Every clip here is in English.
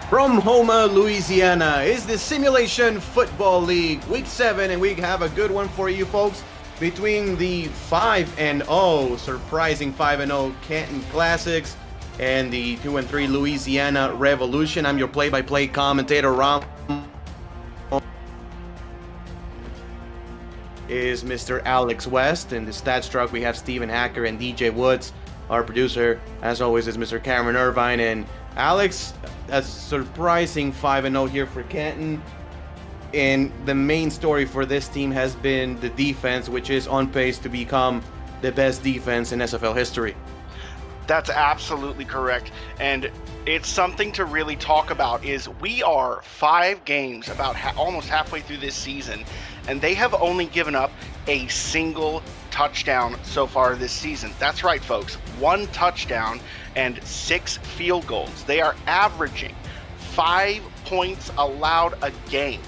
From Houma, Louisiana, is the Simulation Football League Week 7, and we have a good one for you folks between the 5-0, surprising 5-0 Canton Classics and the 2-3 Louisiana Revolution. I'm your play-by-play commentator, Ram. Is Mr. Alex West. In the stats truck, we have Stephen Hacker and DJ Woods. Our producer, as always, is Mr. Cameron Irvine. And Alex, a surprising 5-0 here for Canton. And the main story for this team has been the defense, which is on pace to become the best defense in SFL history. That's absolutely correct. And it's something to really talk about. Is we are 5 games, about almost halfway through this season, and they have only given up a single touchdown so far this season. That's right, folks. 1 touchdown and 6 field goals. They are averaging 5 points allowed a game.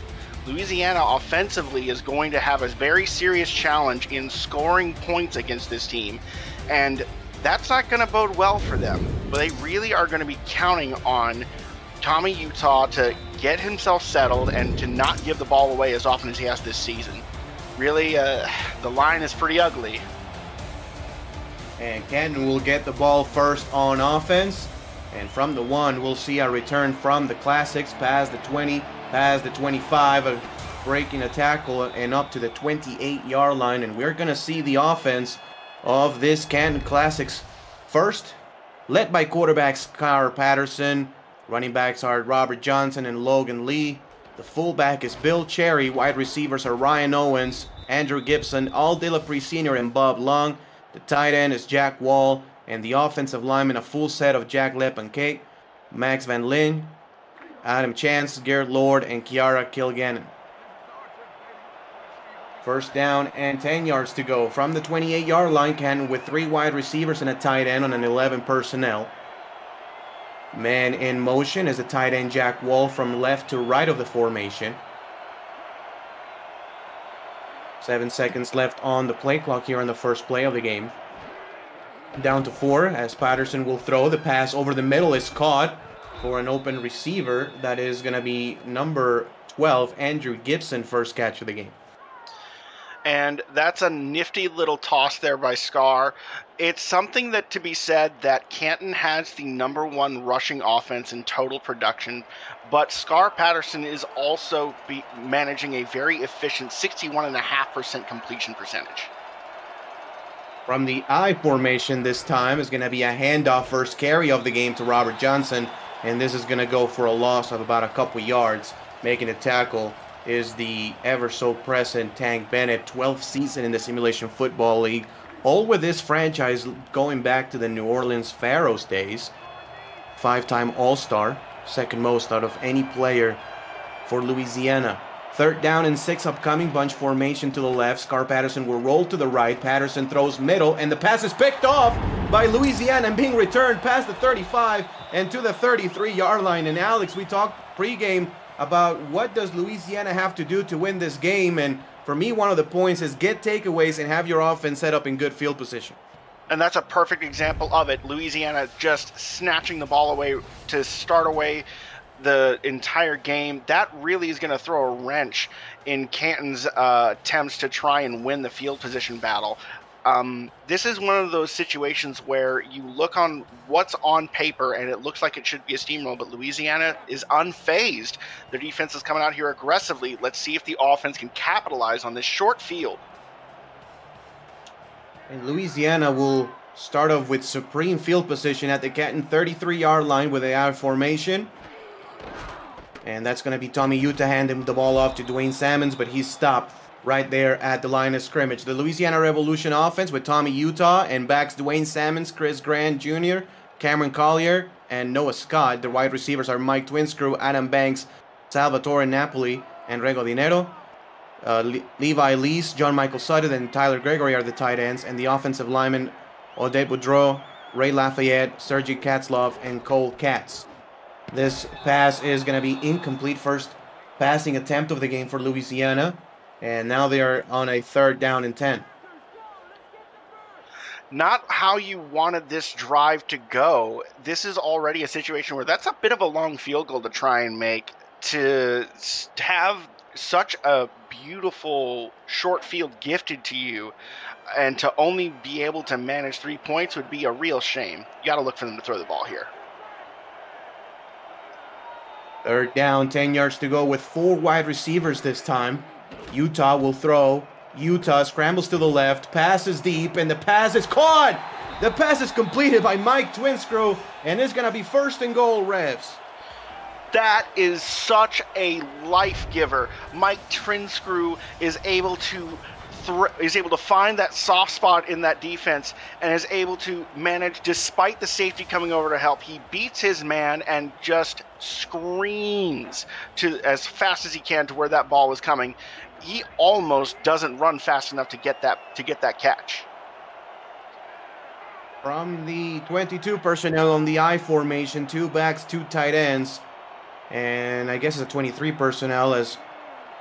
Louisiana offensively is going to have a very serious challenge in scoring points against this team, and that's not going to bode well for them. But they really are going to be counting on Tommy Utah to get himself settled and to not give the ball away as often as he has this season. Really, the line is pretty ugly. And Canton will get the ball first on offense. And from the 1, we'll see a return from the Classics, past the 20, past the 25, breaking a tackle and up to the 28-yard line. And we're going to see the offense of this Canton Classics first, led by quarterbacks Scar Patterson. Running backs are Robert Johnson and Logan Lee. The fullback is Bill Cherry. Wide receivers are Ryan Owens, Andrew Gibson, Al Dilapre Sr. and Bob Long. The tight end is Jack Wall, and the offensive lineman a full set of Jack Lepankate, Max Van Lin, Adam Chance, Garrett Lord, and Kiara Kilgannon. First down and 10 yards to go from the 28-yard line. Canton with 3 wide receivers and a tight end on an 11 personnel. Man in motion is the tight end Jack Wall from left to right of the formation. 7 seconds left on the play clock here on the first play of the game. Down to 4 as Patterson will throw. The pass over the middle is caught for an open receiver. That is going to be number 12, Andrew Gibson, first catch of the game. And that's a nifty little toss there by Scar. It's something that to be said that Canton has the number 1 rushing offense in total production, but Scar Patterson is also managing a very efficient 61.5% completion percentage. From the I formation this time is going to be a handoff first carry of the game to Robert Johnson, and this is going to go for a loss of about a couple yards. Making a tackle is the ever-so-present Tank Bennett, 12th season in the Simulation Football League, all with this franchise going back to the New Orleans Pharaohs days. 5-time All-Star, second most out of any player for Louisiana. 3rd down and 6 upcoming, bunch formation to the left. Scar Patterson will roll to the right. Patterson throws middle, and the pass is picked off by Louisiana and being returned past the 35 and to the 33-yard line. And Alex, we talked pregame about what does Louisiana have to do to win this game, and for me, one of the points is get takeaways and have your offense set up in good field position. And that's a perfect example of it. Louisiana just snatching the ball away to start away the entire game. That really is going to throw a wrench in Canton's attempts to try and win the field position battle. This is one of those situations where you look on what's on paper and it looks like it should be a steamroll, but Louisiana is unfazed. Their defense is coming out here aggressively. Let's see if the offense can capitalize on this short field. And Louisiana will start off with supreme field position at the Canton 33-yard line with the I formation. And that's going to be Tommy Utah handing the ball off to Dwayne Salmons, but he's stopped right there at the line of scrimmage. The Louisiana Revolution offense with Tommy Utah and backs Dwayne Salmons, Chris Grant Jr., Cameron Collier, and Noah Scott. The wide receivers are Mike Twinscrew, Adam Banks, Salvatore Napoli, and Rego Dinero. Levi Lees, John Michael Sutton, and Tyler Gregory are the tight ends, and the offensive linemen Odette Boudreau, Ray Lafayette, Sergei Katzlov, and Cole Katz. This pass is going to be incomplete. First passing attempt of the game for Louisiana. And now they are on a 3rd down and 10. not how you wanted this drive to go. This is already a situation where that's a bit of a long field goal to try and make. To have such a beautiful short field gifted to you and to only be able to manage 3 points would be a real shame. You got to look for them to throw the ball here. Third down, 10 yards to go with 4 wide receivers this time. Utah will throw. Utah scrambles to the left, passes deep, and the pass is caught! The pass is completed by Mike Twinscrew, and it's going to be 1st and goal, Revs. That is such a life giver. Mike Twinscrew is able to find that soft spot in that defense and is able to manage, despite the safety coming over to help. He beats his man and just screams to as fast as he can to where that ball is coming. He almost doesn't run fast enough to get that catch. From the 22 personnel on the I formation, 2 backs, 2 tight ends, and I guess it's a 23 personnel as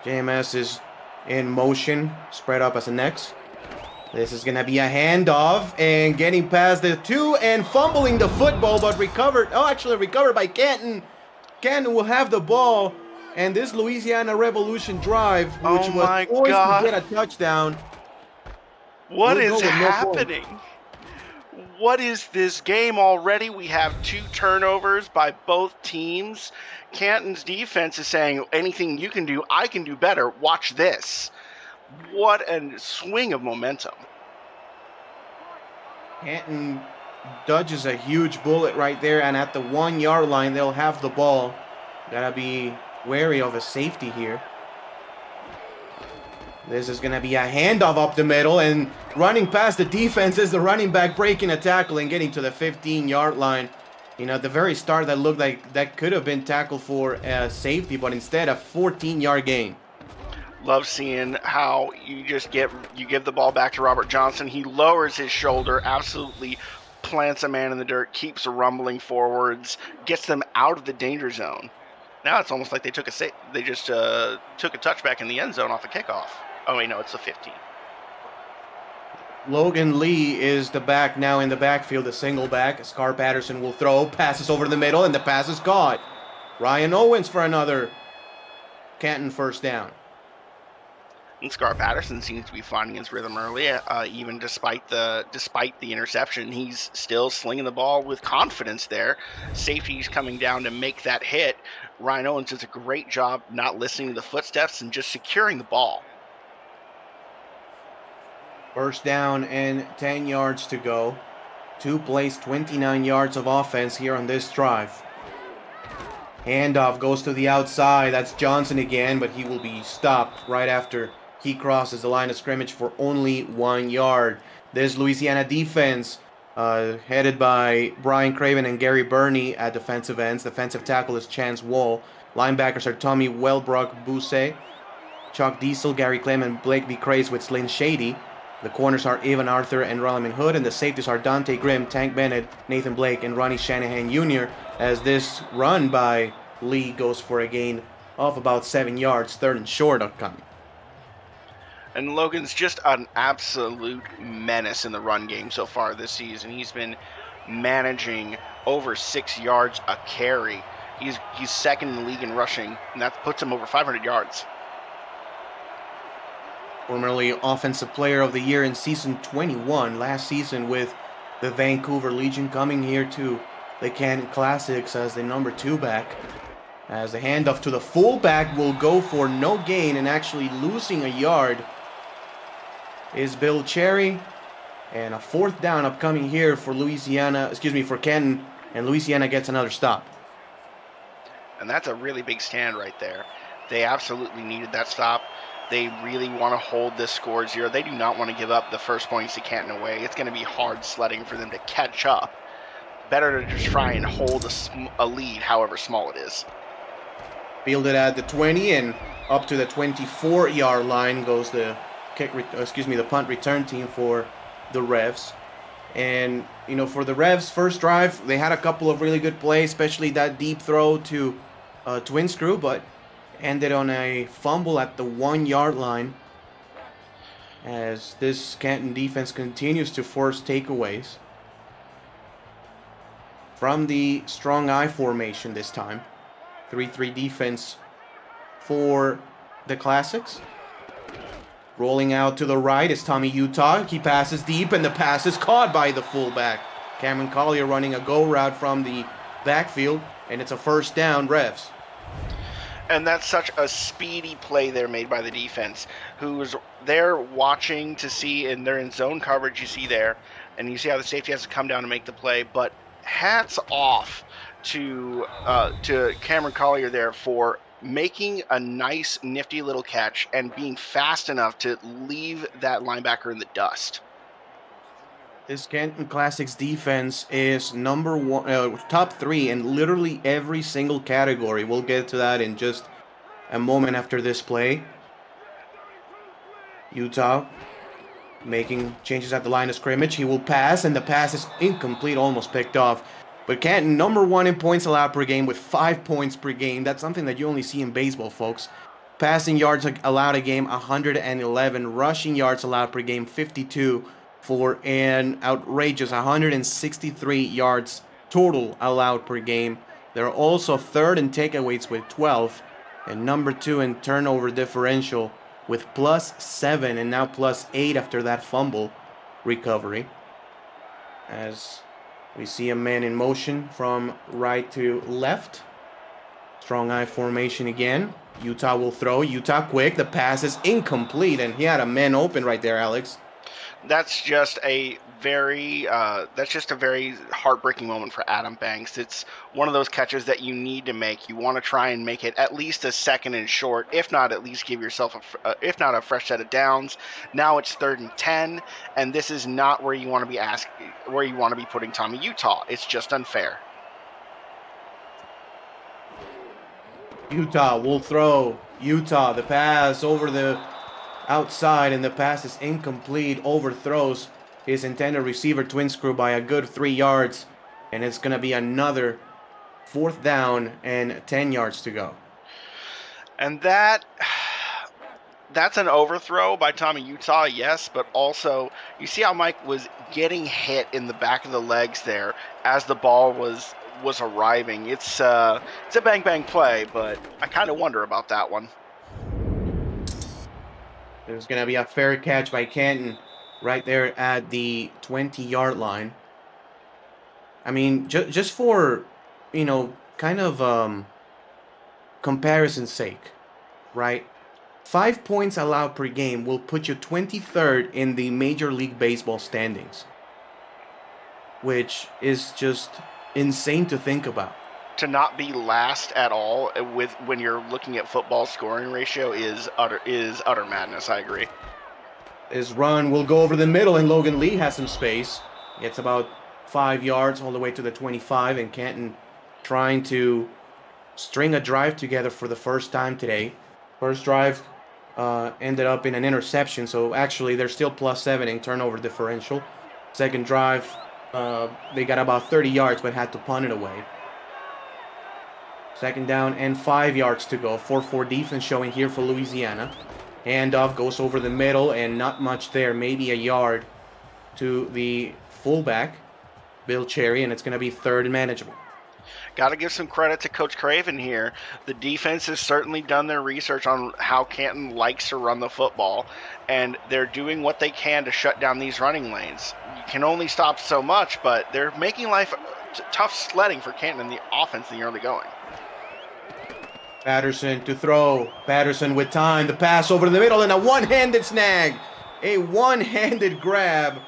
JMS is in motion, spread up as an X. This is going to be a handoff and getting past the 2 and fumbling the football, but recovered by Canton. Canton will have the ball, and this Louisiana Revolution drive, which was poised to get a touchdown. What is happening? What is this game already? We have 2 turnovers by both teams. Canton's defense is saying, anything you can do, I can do better. Watch this. What a swing of momentum. Canton dodges a huge bullet right there, and at the 1 yard line, they'll have the ball. Gotta be wary of a safety here. This is going to be a handoff up the middle, and running past the defense is the running back breaking a tackle and getting to the 15-yard line. You know, at the very start, that looked like that could have been tackled for a safety, but instead a 14-yard gain. Love seeing how you give the ball back to Robert Johnson. He lowers his shoulder, absolutely plants a man in the dirt, keeps rumbling forwards, gets them out of the danger zone. Now it's almost like they just took a touchback in the end zone off a kickoff. Oh, wait, no, it's the 15. Logan Lee is the back now in the backfield, a single back. Scar Patterson will throw, passes over the middle, and the pass is caught. Ryan Owens for another Canton 1st down. And Scar Patterson seems to be finding his rhythm early, even despite the interception. He's still slinging the ball with confidence there. Safety's coming down to make that hit. Ryan Owens does a great job not listening to the footsteps and just securing the ball. 1st down and 10 yards to go. 2 plays, 29 yards of offense here on this drive. Handoff goes to the outside. That's Johnson again, but he will be stopped right after he crosses the line of scrimmage for only 1 yard. This Louisiana defense, headed by Brian Craven and Gary Burney at defensive ends. Defensive tackle is Chance Wall. Linebackers are Tommy Wellbrook Bousset, Chuck Diesel, Gary Clement, Blake B. Craze with Slyn Shady. The corners are Evan Arthur and Rolliman Hood, and the safeties are Dante Grimm, Tank Bennett, Nathan Blake, and Ronnie Shanahan Jr. as this run by Lee goes for a gain of about 7 yards, 3rd and short upcoming. And Logan's just an absolute menace in the run game so far this season. He's been managing over 6 yards a carry. He's 2nd in the league in rushing, and that puts him over 500 yards. Formerly Offensive Player of the Year in Season 21, last season with the Vancouver Legion, coming here to the Canton Classics as the number 2 back. As the handoff to the fullback will go for no gain, and actually losing a yard is Bill Cherry. And a 4th down upcoming here for Canton, and Louisiana gets another stop. And that's a really big stand right there. They absolutely needed that stop. They really want to hold this score 0. They do not want to give up the first points to Canton away. It's going to be hard sledding for them to catch up. Better to just try and hold a lead, however small it is. Fielded at the 20 and up to the 24-yard line goes the the punt return team for the Revs. And for the Revs' first drive, they had a couple of really good plays, especially that deep throw to Twinscrew, but ended on a fumble at the 1 yard line. as this Canton defense continues to force takeaways from the strong I formation this time. 3-3 defense for the Classics. Rolling out to the right is Tommy Utah. He passes deep, and the pass is caught by the fullback. Cameron Collier running a go route from the backfield, and it's a first down, Revs. And that's such a speedy play there made by the defense, who's there watching to see, and they're in zone coverage, you see there, and you see how the safety has to come down to make the play. But hats off to Cameron Collier there for making a nice, nifty little catch and being fast enough to leave that linebacker in the dust. This Canton Classics defense is number one, top 3 in literally every single category. We'll get to that in just a moment after this play. Utah making changes at the line of scrimmage. He will pass, and the pass is incomplete, almost picked off. But Canton, number 1 in points allowed per game with 5 points per game. That's something that you only see in baseball, folks. Passing yards allowed a game, 111. Rushing yards allowed per game, 52. For an outrageous 163 yards total allowed per game. They're also third in takeaways with 12, and number 2 in turnover differential with +7 and now +8 after that fumble recovery. As we see a man in motion from right to left. Strong I formation again. Utah will throw. Utah quick. The pass is incomplete, and he had a man open right there, Alex. That's just a very heartbreaking moment for Adam Banks. It's one of those catches that you need to make. You want to try and make it at least a second and short, if not at least give yourself if not a fresh set of downs. Now it's 3rd and 10, and this is not where you want to be putting Tommy Utah. It's just unfair. Utah will throw. Utah, the pass over the outside, and the pass is incomplete. Overthrows his intended receiver, twin screw, by a good 3 yards, and it's going to be another 4th down and 10 yards to go. And that's an overthrow by Tommy Utah, yes, but also you see how Mike was getting hit in the back of the legs there as the ball was arriving. It's a bang bang play, but I kind of wonder about that one. There's going to be a fair catch by Canton right there at the 20-yard line. I mean, just for, kind of comparison's sake, right? 5 points allowed per game will put you 23rd in the Major League Baseball standings, which is just insane to think about. To not be last at all when you're looking at football scoring ratio is utter madness. I agree. His run will go over the middle, and Logan Lee has some space. It's about 5 yards all the way to the 25, and Canton trying to string a drive together for the first time today. First drive ended up in an interception, so actually they're still +7 in turnover differential. Second drive, they got about 30 yards but had to punt it away. 2nd down and 5 yards to go. 4-4 defense showing here for Louisiana. Handoff goes over the middle, and not much there. Maybe a yard to the fullback, Bill Cherry, and it's going to be 3rd and manageable. Got to give some credit to Coach Craven here. The defense has certainly done their research on how Canton likes to run the football, and they're doing what they can to shut down these running lanes. You can only stop so much, but they're making life tough sledding for Canton in the offense in the early going. Patterson to throw. Patterson with time. The pass over the middle, and a one-handed snag. A one-handed grab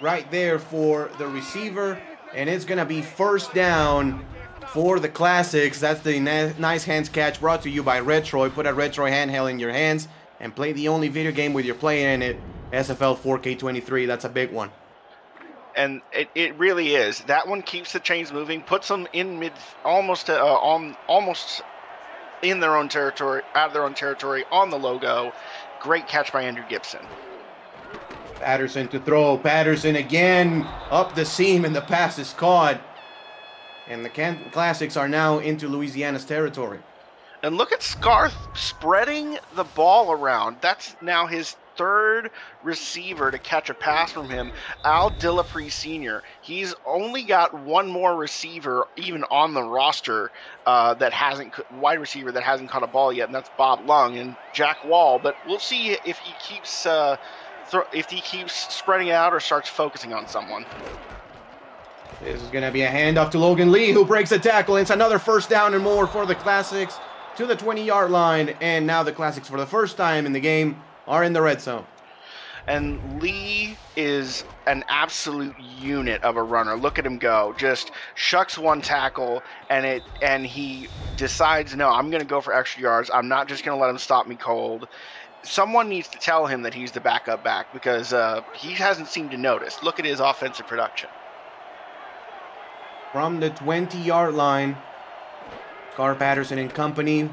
right there for the receiver, and it's going to be 1st down for the Classics. That's the nice hands catch brought to you by Retroid. Put a Retroid handheld in your hands and play the only video game with your playing in it, SFL 4K23. That's a big one. And it really is. That one keeps the chains moving, puts them in almost in their own territory, out of their own territory, on the logo. Great catch by Andrew Gibson. Patterson to throw. Patterson again up the seam, and the pass is caught. And the Canton Classics are now into Louisiana's territory. And look at Scarth spreading the ball around. That's now his third receiver to catch a pass from him, Al Dillapre Sr. He's only got one more receiver even on the roster wide receiver that hasn't caught a ball yet, and that's Bob Lung and Jack Wall. But we'll see if he keeps spreading out or starts focusing on someone. This is going to be a handoff to Logan Lee, who breaks a tackle. It's another first down and more for the Classics to the 20-yard line. And now the Classics, for the first time in the game, are in the red zone. And Lee is an absolute unit of a runner. Look at him go. Just shucks one tackle, and he decides, no, I'm going to go for extra yards. I'm not just going to let him stop me cold. Someone needs to tell him that he's the backup back, because he hasn't seemed to notice. Look at his offensive production. From the 20-yard line, Scar Patterson and company.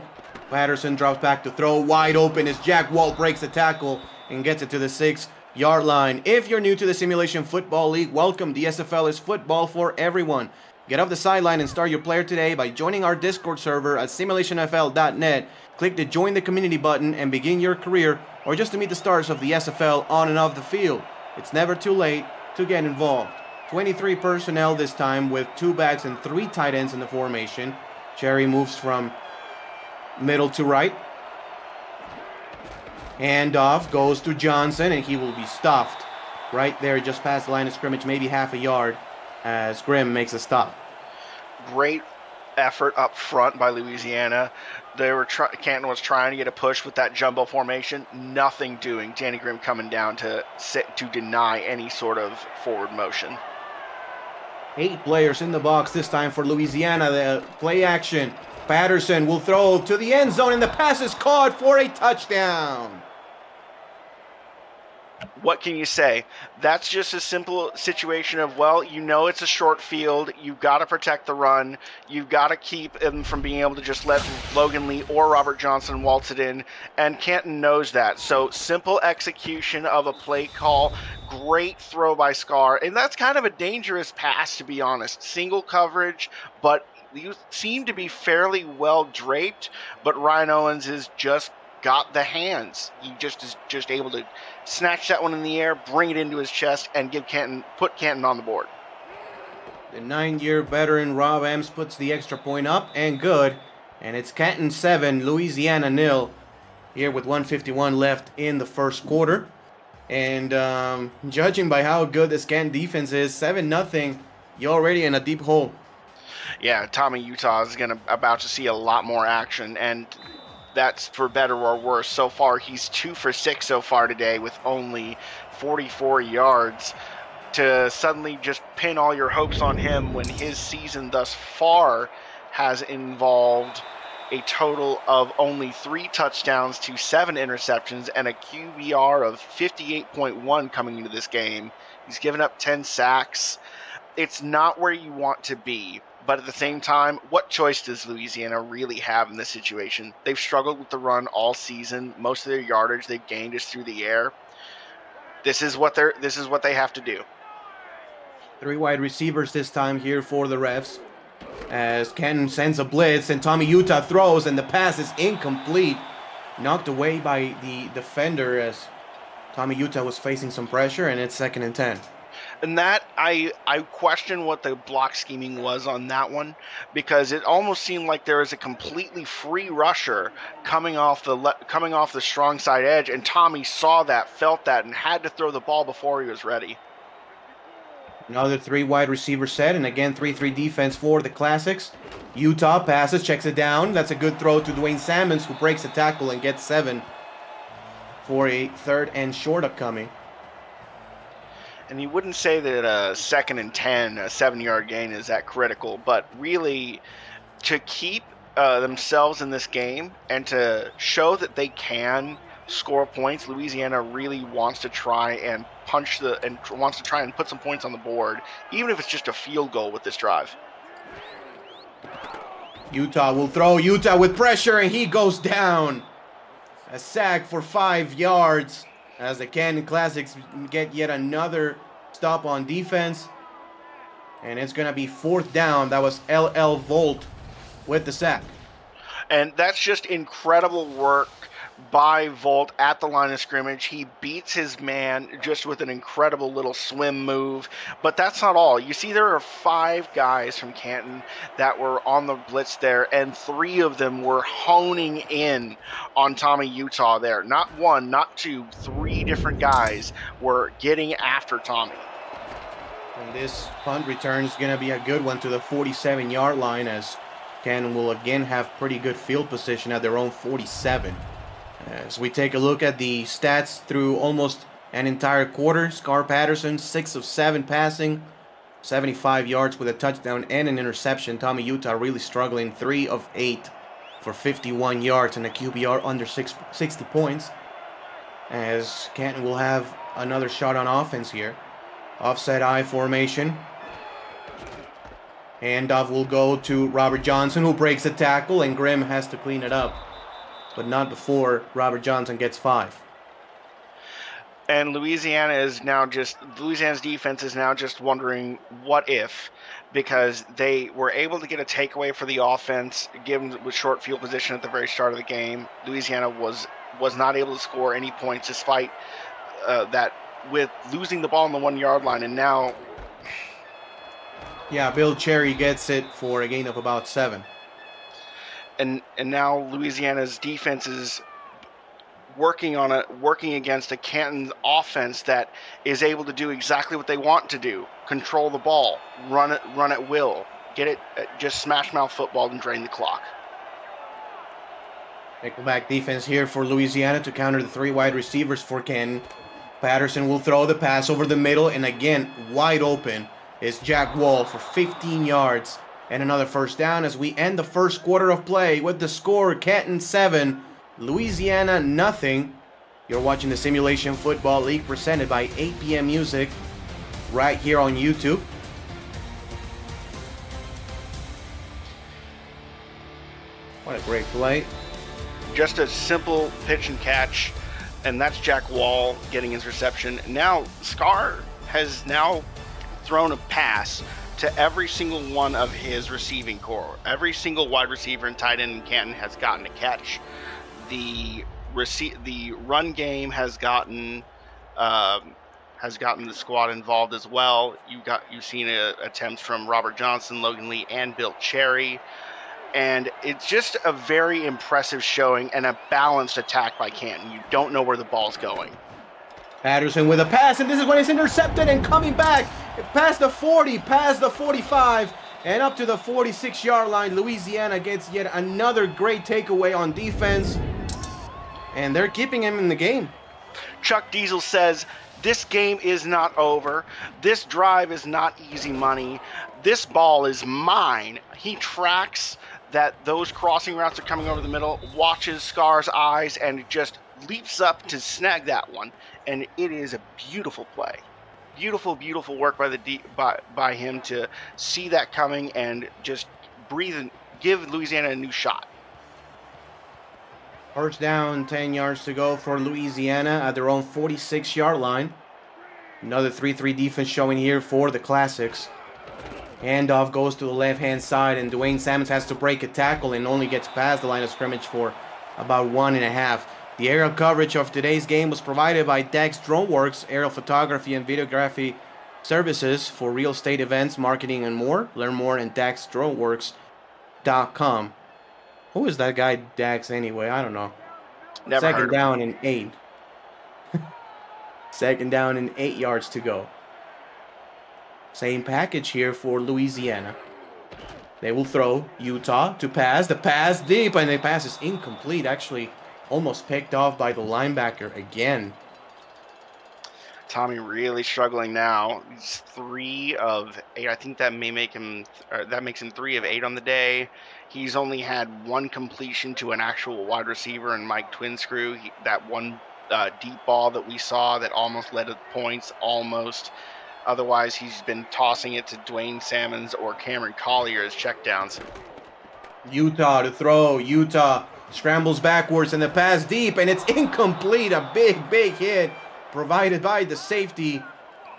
Patterson drops back to throw. Wide open as Jack Wall breaks the tackle and gets it to the 6-yard line. If you're new to the Simulation Football League, welcome. The SFL is football for everyone. Get off the sideline and start your player today by joining our Discord server at simulationfl.net. Click the Join the Community button and begin your career, or just to meet the stars of the SFL on and off the field. It's never too late to get involved. 23 personnel this time, with 2 backs and 3 tight ends in the formation. Cherry moves from middle to right. Handoff goes to Johnson, and he will be stuffed right there just past the line of scrimmage, maybe half a yard, as Grimm makes a stop. Great effort up front by Louisiana. Canton was trying to get a push with that jumbo formation. Nothing doing. Danny Grimm coming down to deny any sort of forward motion. 8 players in the box this time for Louisiana. The play action. Patterson will throw to the end zone, and the pass is caught for a touchdown. What can you say? That's just a simple situation of, well, you know it's a short field. You've got to protect the run. You've got to keep him from being able to just let Logan Lee or Robert Johnson waltz it in, and Canton knows that. So simple execution of a play call. Great throw by Scar, and that's kind of a dangerous pass, to be honest. Single coverage, but you seem to be fairly well draped, but Ryan Owens has just got the hands. He is just able to snatch that one in the air, bring it into his chest, and put Canton on the board. The 9-year veteran Rob Ems puts the extra point up, and good. And it's Canton 7, Louisiana 0, here with 1:51 left in the first quarter. And judging by how good this Canton defense is, 7-0, you're already in a deep hole. Yeah, Tommy Utah is about to see a lot more action, and that's for better or worse. So far, he's 2 for 6 so far today with only 44 yards. To suddenly just pin all your hopes on him when his season thus far has involved a total of only 3 touchdowns to 7 interceptions and a QBR of 58.1 coming into this game. He's given up 10 sacks. It's not where you want to be. But at the same time, what choice does Louisiana really have in this situation? They've struggled with the run all season. Most of their yardage they've gained is through the air. This is what they have to do. 3 wide receivers this time here for the refs, as Canton sends a blitz and Tommy Utah throws, and the pass is incomplete. Knocked away by the defender as Tommy Utah was facing some pressure, and it's 2nd and 10. And that, I question what the block scheming was on that one, because it almost seemed like there was a completely free rusher coming off the strong side edge, and Tommy saw that, felt that, and had to throw the ball before he was ready. Another 3 wide receiver set, and again 3-3 defense for the Classics. Utah passes, checks it down. That's a good throw to Dwayne Salmons, who breaks the tackle and gets 7 for a 3rd and short upcoming. And you wouldn't say that a 2nd and 10, a 7-yard gain is that critical, but really to keep themselves in this game and to show that they can score points, Louisiana really wants to try and put some points on the board, even if it's just a field goal with this drive. Utah will throw. Utah with pressure, and he goes down. A sack for 5 yards. As the Canton Classics get yet another stop on defense. And it's going to be 4th down. That was LL Volt with the sack. And that's just incredible work by Volt at the line of scrimmage. He beats his man just with an incredible little swim move. But that's not all. You see, there are 5 guys from Canton that were on the blitz there, and 3 of them were honing in on Tommy Utah there. Not 1, not 2, 3 different guys were getting after Tommy. And this punt return is going to be a good one to the 47-yard line, as Canton will again have pretty good field position at their own 47. As we take a look at the stats through almost an entire quarter, Scar Patterson, 6 of 7 passing, 75 yards with a touchdown and an interception. Tommy Utah really struggling, 3 of 8 for 51 yards and a QBR under 60 points. As Canton will have another shot on offense here. Offset I formation. Handoff will go to Robert Johnson, who breaks the tackle, and Grimm has to clean it up. But not before Robert Johnson gets 5. And Louisiana's defense is now just wondering what if, because they were able to get a takeaway for the offense, given with short field position at the very start of the game. Louisiana was not able to score any points despite that, with losing the ball on the 1-yard line. And now, yeah, Bill Cherry gets it for a gain of about 7. And now Louisiana's defense is working against a Canton offense that is able to do exactly what they want to do: control the ball, run at will, get it, just smash mouth football and drain the clock. Nickelback defense here for Louisiana to counter the 3 wide receivers for Canton. Patterson will throw the pass over the middle, and again, wide open is Jack Wall for 15 yards and another first down, as we end the first quarter of play with the score: Canton 7, Louisiana nothing. You're watching the Simulation Football League presented by 8 PM Music right here on YouTube. What a great play. Just a simple pitch and catch, and that's Jack Wall getting his reception. Now Scar has now thrown a pass to every single one of his receiving core. Every single wide receiver and tight end in Canton has gotten a catch. The run game has gotten the squad involved as well. You've seen attempts from Robert Johnson, Logan Lee, and Bill Cherry. And it's just a very impressive showing and a balanced attack by Canton. You don't know where the ball's going. Patterson with a pass, and this is when it's intercepted, and coming back past the 40, past the 45, and up to the 46-yard line. Louisiana gets yet another great takeaway on defense, and they're keeping him in the game. Chuck Diesel says, "This game is not over. This drive is not easy money. This ball is mine." He tracks that those crossing routes are coming over the middle, watches Scar's eyes, and just leaps up to snag that one. And it is a beautiful play. Beautiful, beautiful work by him to see that coming and just breathe and give Louisiana a new shot. First down, 10 yards to go for Louisiana at their own 46-yard line. Another 3-3 defense showing here for the Classics. Handoff goes to the left-hand side, and Dwayne Salmons has to break a tackle and only gets past the line of scrimmage for about 1.5. The aerial coverage of today's game was provided by Dax DroneWorks, aerial photography and videography services for real estate events, marketing, and more. Learn more at daxdroneworks.com. Who is that guy Dax anyway? I don't know. Never heard of him. Second down and 8. Second down and 8 yards to go. Same package here for Louisiana. They will throw Utah to pass. The pass deep, and the pass is incomplete. Actually, almost picked off by the linebacker again. Tommy really struggling now. He's 3 of 8. I think that makes him 3 of 8 on the day. He's only had 1 completion to an actual wide receiver and Mike Twinscrew. That one deep ball that we saw that almost led to points, almost. Otherwise, he's been tossing it to Dwayne Salmons or Cameron Collier as checkdowns. Utah to throw. Utah scrambles backwards, and the pass deep, and it's incomplete. A big, big hit provided by the safety.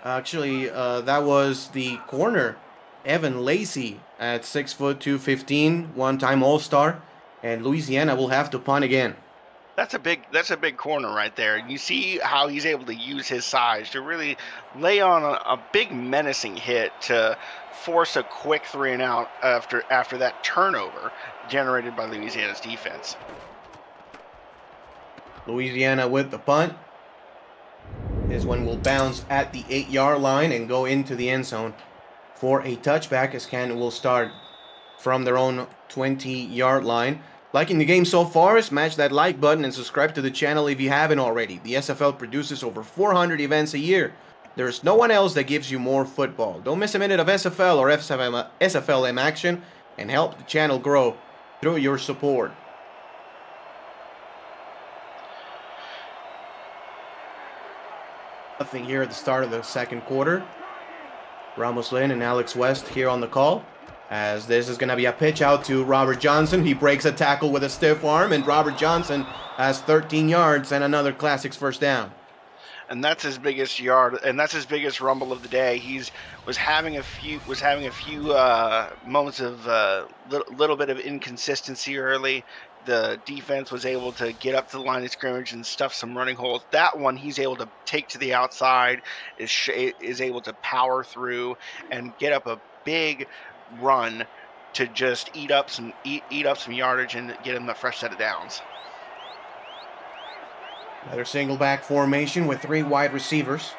Actually, that was the corner, Evan Lacey, at 6'2", 215, one-time All-Star. And Louisiana will have to punt again. That's a big corner right there. And you see how he's able to use his size to really lay on a big menacing hit to force a quick 3 and out after that turnover generated by Louisiana's defense. Louisiana with the punt. This one will bounce at the 8-yard line and go into the end zone for a touchback, as Canton will start from their own 20-yard line. Liking the game so far? Smash that like button and subscribe to the channel if you haven't already. The SFL produces over 400 events a year. There's no one else that gives you more football. Don't miss a minute of SFL or SFLM action and help the channel grow through your support. Nothing here at the start of the second quarter. Ramos Lynn and Alex West here on the call, as this is going to be a pitch out to Robert Johnson. He breaks a tackle with a stiff arm, and Robert Johnson has 13 yards and another Classics first down. And that's his biggest yard, and that's his biggest rumble of the day. Was having a few moments of little bit of inconsistency early. The defense was able to get up to the line of scrimmage and stuff some running holes. That one he's able to take to the outside, is able to power through and get up a big run to just eat up some yardage and get him a fresh set of downs. Another single back formation with 3 wide receivers.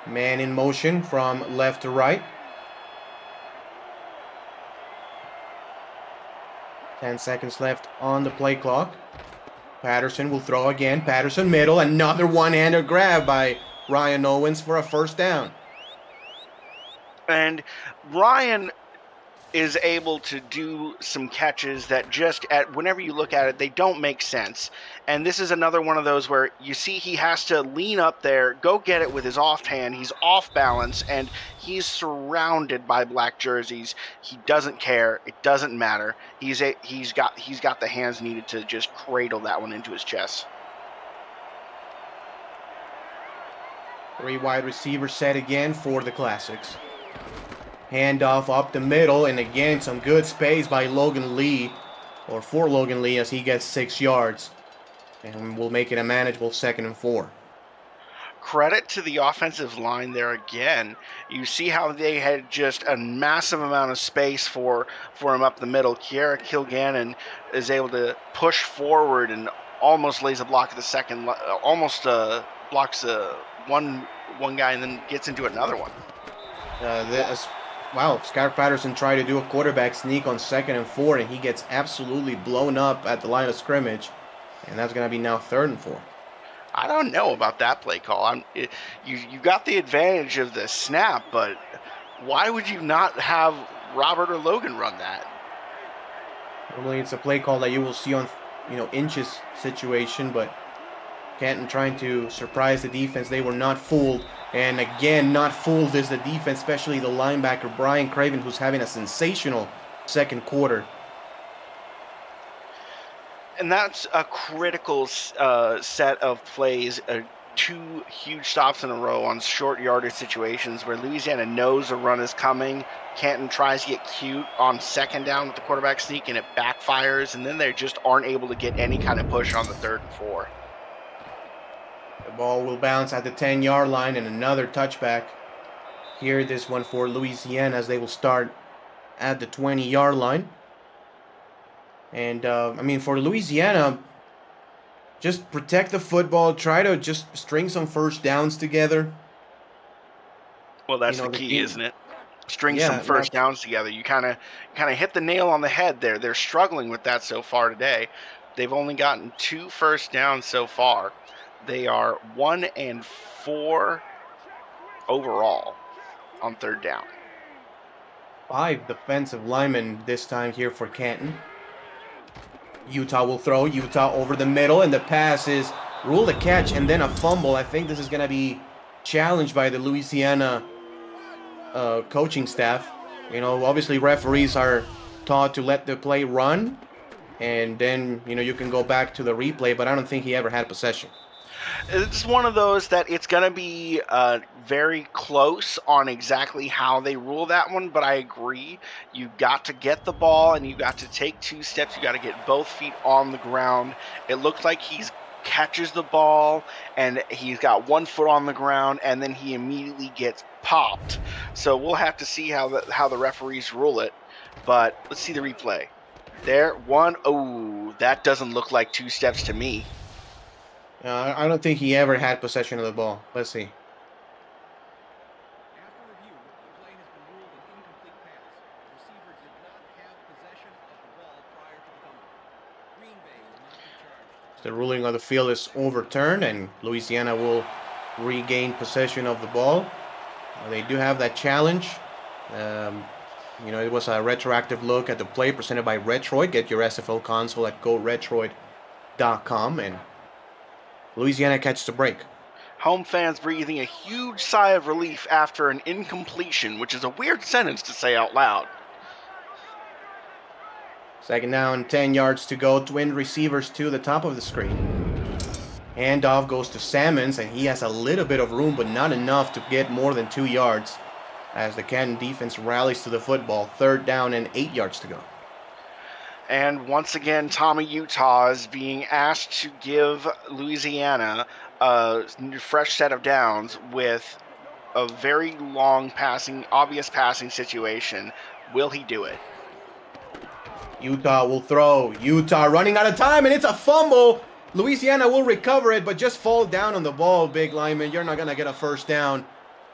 Man in motion from left to right. 10 seconds left on the play clock. Patterson will throw again. Patterson middle. Another one-handed grab by Ryan Owens for a first down. And Ryan is able to do some catches that just whenever you look at it, they don't make sense. And this is another one of those where you see he has to lean up there, go get it with his offhand. He's off balance, and he's surrounded by black jerseys. He doesn't care. It doesn't matter. He's got the hands needed to just cradle that one into his chest. 3 wide receivers set again for the Classics. Handoff up the middle, and again some good space by Logan Lee, or for Logan Lee, as he gets 6 yards, and will make it a manageable 2nd and 4. Credit to the offensive line there again. You see how they had just a massive amount of space for him up the middle. Kiera Kilgannon is able to push forward and almost lays a block at the second, almost blocks one guy and then gets into another one. Wow, Skylar Patterson tried to do a quarterback sneak on 2nd and 4, and he gets absolutely blown up at the line of scrimmage, and that's going to be now 3rd and 4. I don't know about that play call. You got the advantage of the snap, but why would you not have Robert or Logan run that? Normally it's a play call that you will see on, inches situation, but Canton trying to surprise the defense. They were not fooled. And again, not fooled is the defense, especially the linebacker, Brian Craven, who's having a sensational second quarter. And that's a critical set of plays, 2 huge stops in a row on short yardage situations where Louisiana knows a run is coming. Canton tries to get cute on 2nd down with the quarterback sneak, and it backfires, and then they just aren't able to get any kind of push on the 3rd and 4. The ball will bounce at the 10-yard line, and another touchback. Here, this one for Louisiana, as they will start at the 20-yard line. And, for Louisiana, just protect the football. Try to just string some first downs together. Well, that's the key, isn't it? String some first downs together. You kind of hit the nail on the head there. They're struggling with that so far today. They've only gotten 2 first downs so far. They are 1 and 4 overall on 3rd down. 5 defensive linemen this time here for Canton. Utah will throw. Utah over the middle, and the pass is ruled a catch and then a fumble. I think this is going to be challenged by the Louisiana coaching staff. Obviously referees are taught to let the play run, and then, you can go back to the replay, but I don't think he ever had possession. It's one of those that it's going to be very close on exactly how they rule that one, but I agree. You got to get the ball and you got to take 2 steps. You got to get both feet on the ground. It looks like he's catches the ball and he's got 1 foot on the ground and then he immediately gets popped. So we'll have to see how the referees rule it. But let's see the replay. There, one. Oh, that doesn't look like 2 steps to me. I don't think he ever had possession of the ball. Let's see. After review, the play has been ruled an incomplete pass. The receiver did not have possession of the ball prior to the fumble. Green Bay will not be charged. The ruling of the field is overturned, and Louisiana will regain possession of the ball. They do have that challenge. It was a retroactive look at the play presented by Retroid. Get your SFL console at goretroid.com, and Louisiana catches the break. Home fans breathing a huge sigh of relief after an incompletion, which is a weird sentence to say out loud. Second down, 10 yards to go. Twin receivers to the top of the screen. Handoff goes to Sammons, and he has a little bit of room, but not enough to get more than 2 yards as the Canton defense rallies to the football. Third down and 8 yards to go. And once again, Tommy Utah is being asked to give Louisiana a fresh set of downs with a very long obvious passing situation. Will he do it? Utah will throw. Utah running out of time, and it's a fumble. Louisiana will recover it, but just fall down on the ball, big lineman. You're not going to get a first down.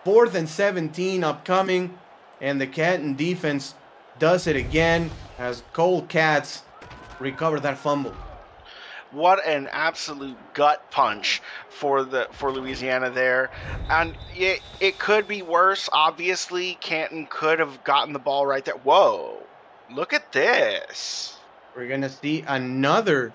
4th and 17 upcoming, and the Canton defense does it again as Cole Katz recovered that fumble. What an absolute gut punch for Louisiana there. And it could be worse. Obviously, Canton could have gotten the ball right there. Whoa, look at this. We're going to see another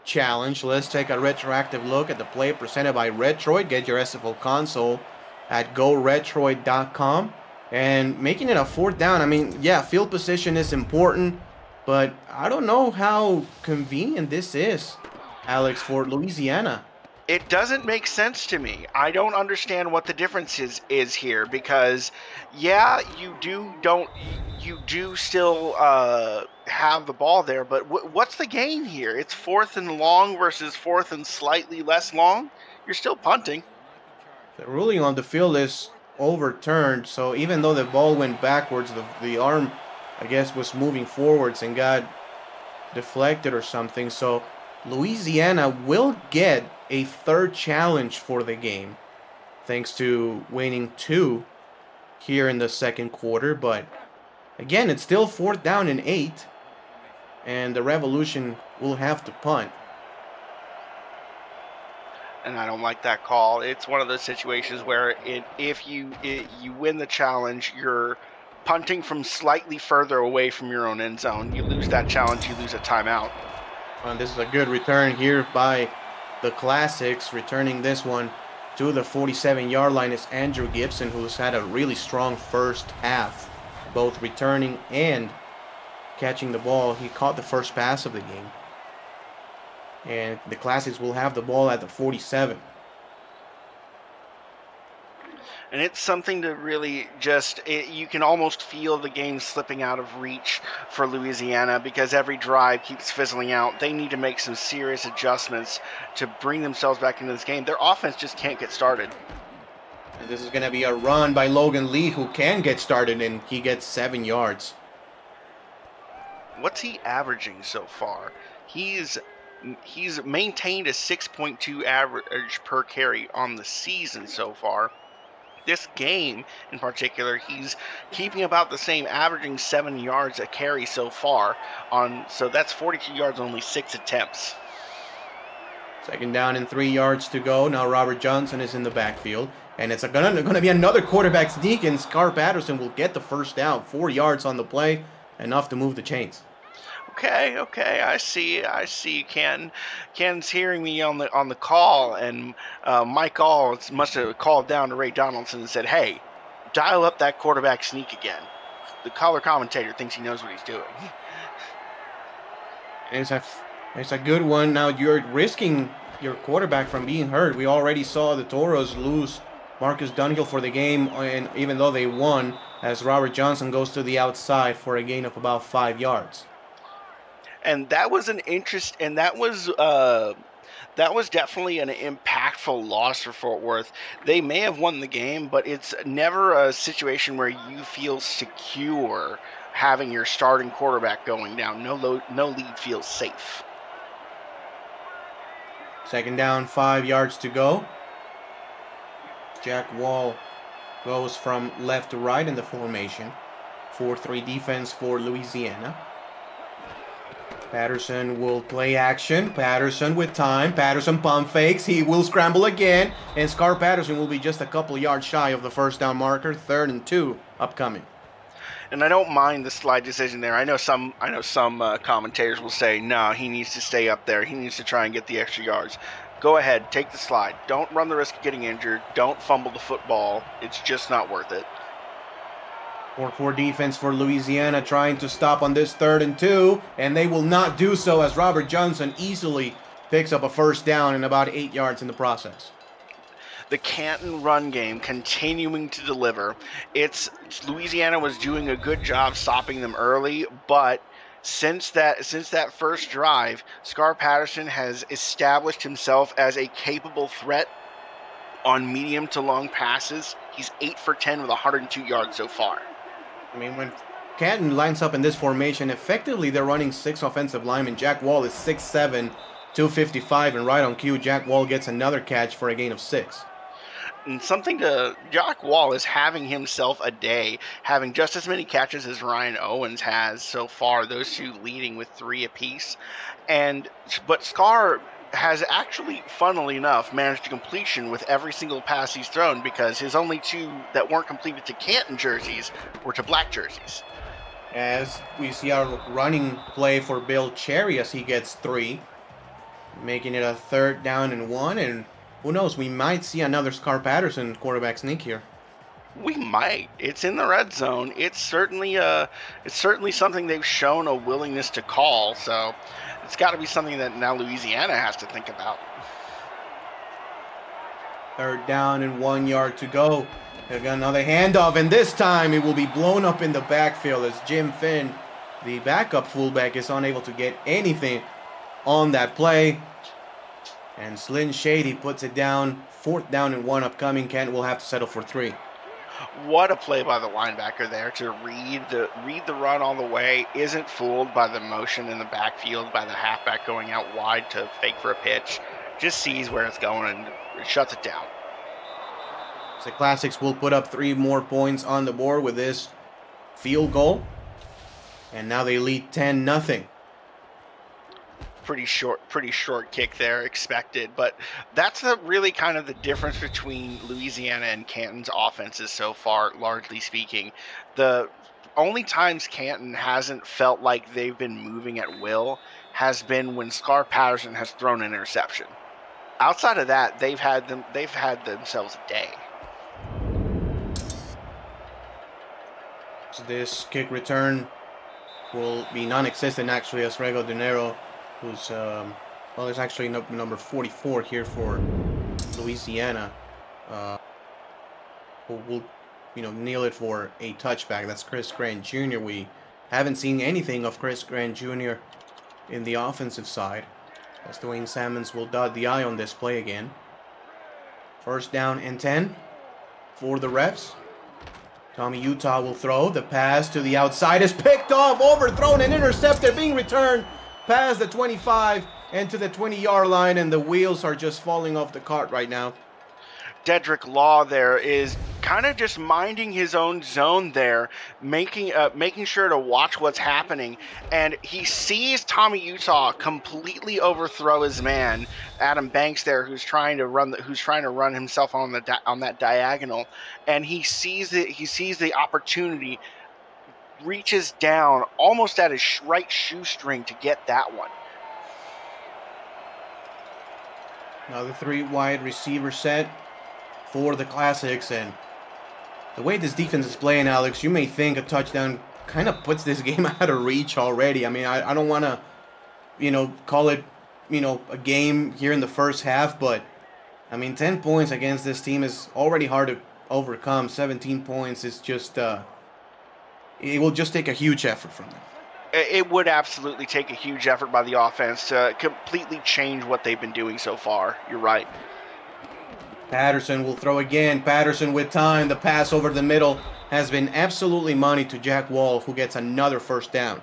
challenge. Let's take a retroactive look at the play presented by Retroid. Get your SFL console at goretroid.com. And making it a 4th down, I mean, yeah, field position is important, but I don't know how convenient this is, Alex, for Louisiana. It doesn't make sense to me. I don't understand what the difference is here because, yeah, you do still have the ball there, but what's the gain here? It's 4th and long versus 4th and slightly less long. You're still punting. The ruling on the field is overturned, so even though the ball went backwards, the arm, I guess, was moving forwards and got deflected or something. So Louisiana will get a 3rd challenge for the game, thanks to winning 2 here in the second quarter. But again, it's still 4th down and 8, and the Revolution will have to punt. And I don't like that call. It's one of those situations where if you win the challenge, you're punting from slightly further away from your own end zone. You lose that challenge, you lose a timeout. And this is a good return here by the Classics. Returning this one to the 47-yard line is Andrew Gibson, who's had a really strong first half, both returning and catching the ball. He caught the first pass of the game. And the Classics will have the ball at the 47. And it's something to really you can almost feel the game slipping out of reach for Louisiana because every drive keeps fizzling out. They need to make some serious adjustments to bring themselves back into this game. Their offense just can't get started. And this is going to be a run by Logan Lee, who can get started, and he gets 7 yards. What's he averaging so far? He's maintained a 6.2 average per carry on the season so far. This game in particular, he's keeping about the same, averaging 7 yards a carry so far. So that's 42 yards, only 6 attempts. Second down and 3 yards to go. Now Robert Johnson is in the backfield, and it's going to be another quarterback sneak, and Scar Patterson will get the first down. 4 yards on the play, enough to move the chains. Okay, I see. Ken's hearing me on the call, and Mike All must have called down to Ray Donaldson and said, "Hey, dial up that quarterback sneak again." The color commentator thinks he knows what he's doing. It's a good one. Now you're risking your quarterback from being hurt. We already saw the Toros lose Marcus Dunhill for the game, and even though they won, as Robert Johnson goes to the outside for a gain of about 5 yards. And that was an interest, and that was definitely an impactful loss for Fort Worth. They may have won the game, but it's never a situation where you feel secure having your starting quarterback going down. No lead feels safe. Second down, 5 yards to go. Jack Wall goes from left to right in the formation. 4-3 defense for Louisiana. Patterson will play action. Patterson with time. Patterson pump fakes. He will scramble again. And Scar Patterson will be just a couple yards shy of the first down marker. 3rd and 2 upcoming. And I don't mind the slide decision there. I know some commentators will say, no, he needs to stay up there. He needs to try and get the extra yards. Go ahead, take the slide. Don't run the risk of getting injured. Don't fumble the football. It's just not worth it. 4-4 defense for Louisiana trying to stop on this 3rd and 2, and they will not do so as Robert Johnson easily picks up a first down and about 8 yards in the process. The Canton run game continuing to deliver. Louisiana was doing a good job stopping them early, but since that first drive, Scar Patterson has established himself as a capable threat on medium to long passes. He's 8 for 10 with 102 yards so far. I mean, when Canton lines up in this formation, effectively they're running 6 offensive linemen. Jack Wall is 6'7", 255, and right on cue, Jack Wall gets another catch for a gain of 6. And Jack Wall is having himself a day, having just as many catches as Ryan Owens has so far, those two leading with 3 apiece. But Scar has actually, funnily enough, managed to completion with every single pass he's thrown, because his only 2 that weren't completed to Canton jerseys were to black jerseys. As we see our running play for Bill Cherry as he gets 3, making it a 3rd down and 1, and who knows, we might see another Scar Patterson quarterback sneak here. We might. It's in the red zone. It's certainly something they've shown a willingness to call, so it's got to be something that now Louisiana has to think about. 3rd down and 1 yard to go. They've got another handoff, and this time it will be blown up in the backfield as Jim Finn, the backup fullback, is unable to get anything on that play. And Slyn Shady puts it down. 4th down and 1 upcoming. Kent will have to settle for 3. What a play by the linebacker there to read the run all the way. Isn't fooled by the motion in the backfield by the halfback going out wide to fake for a pitch. Just sees where it's going and shuts it down. The Classics will put up 3 more points on the board with this field goal. And now they lead 10-0. Pretty short kick there, expected, but that's really kind of the difference between Louisiana and Canton's offenses so far, largely speaking. The only times Canton hasn't felt like they've been moving at will has been when Scar Patterson has thrown an interception. Outside of that, they've had themselves a day. So this kick return will be non-existent actually, as Rego Dinero, who's well, there's actually number 44 here for Louisiana, will kneel it for a touchback. That's Chris Grant Jr. We haven't seen anything of Chris Grant Jr. in the offensive side, as Dwayne Salmons will dot the I on this play again. 1st down and 10 for the refs. Tommy Utah will throw. The pass to the outside is picked off, overthrown, and intercepted, being returned past the 25 and to the 20-yard line, and the wheels are just falling off the cart right now. Dedrick Law there is kind of just minding his own zone there, making sure to watch what's happening, and he sees Tommy Utah completely overthrow his man, Adam Banks there, who's trying to run himself on that diagonal, and he sees the opportunity, reaches down almost at his right shoestring to get that one. Now the 3 wide receiver set for the Classics, and the way this defense is playing, Alex, you may think a touchdown kind of puts this game out of reach already. I mean, I don't want to, call it a game here in the first half, but I mean, 10 points against this team is already hard to overcome. 17 points is just, it will just take a huge effort from them. It would absolutely take a huge effort by the offense to completely change what they've been doing so far. You're right. Patterson will throw again. Patterson with time. The pass over the middle has been absolutely money to Jack Wall, who gets another first down.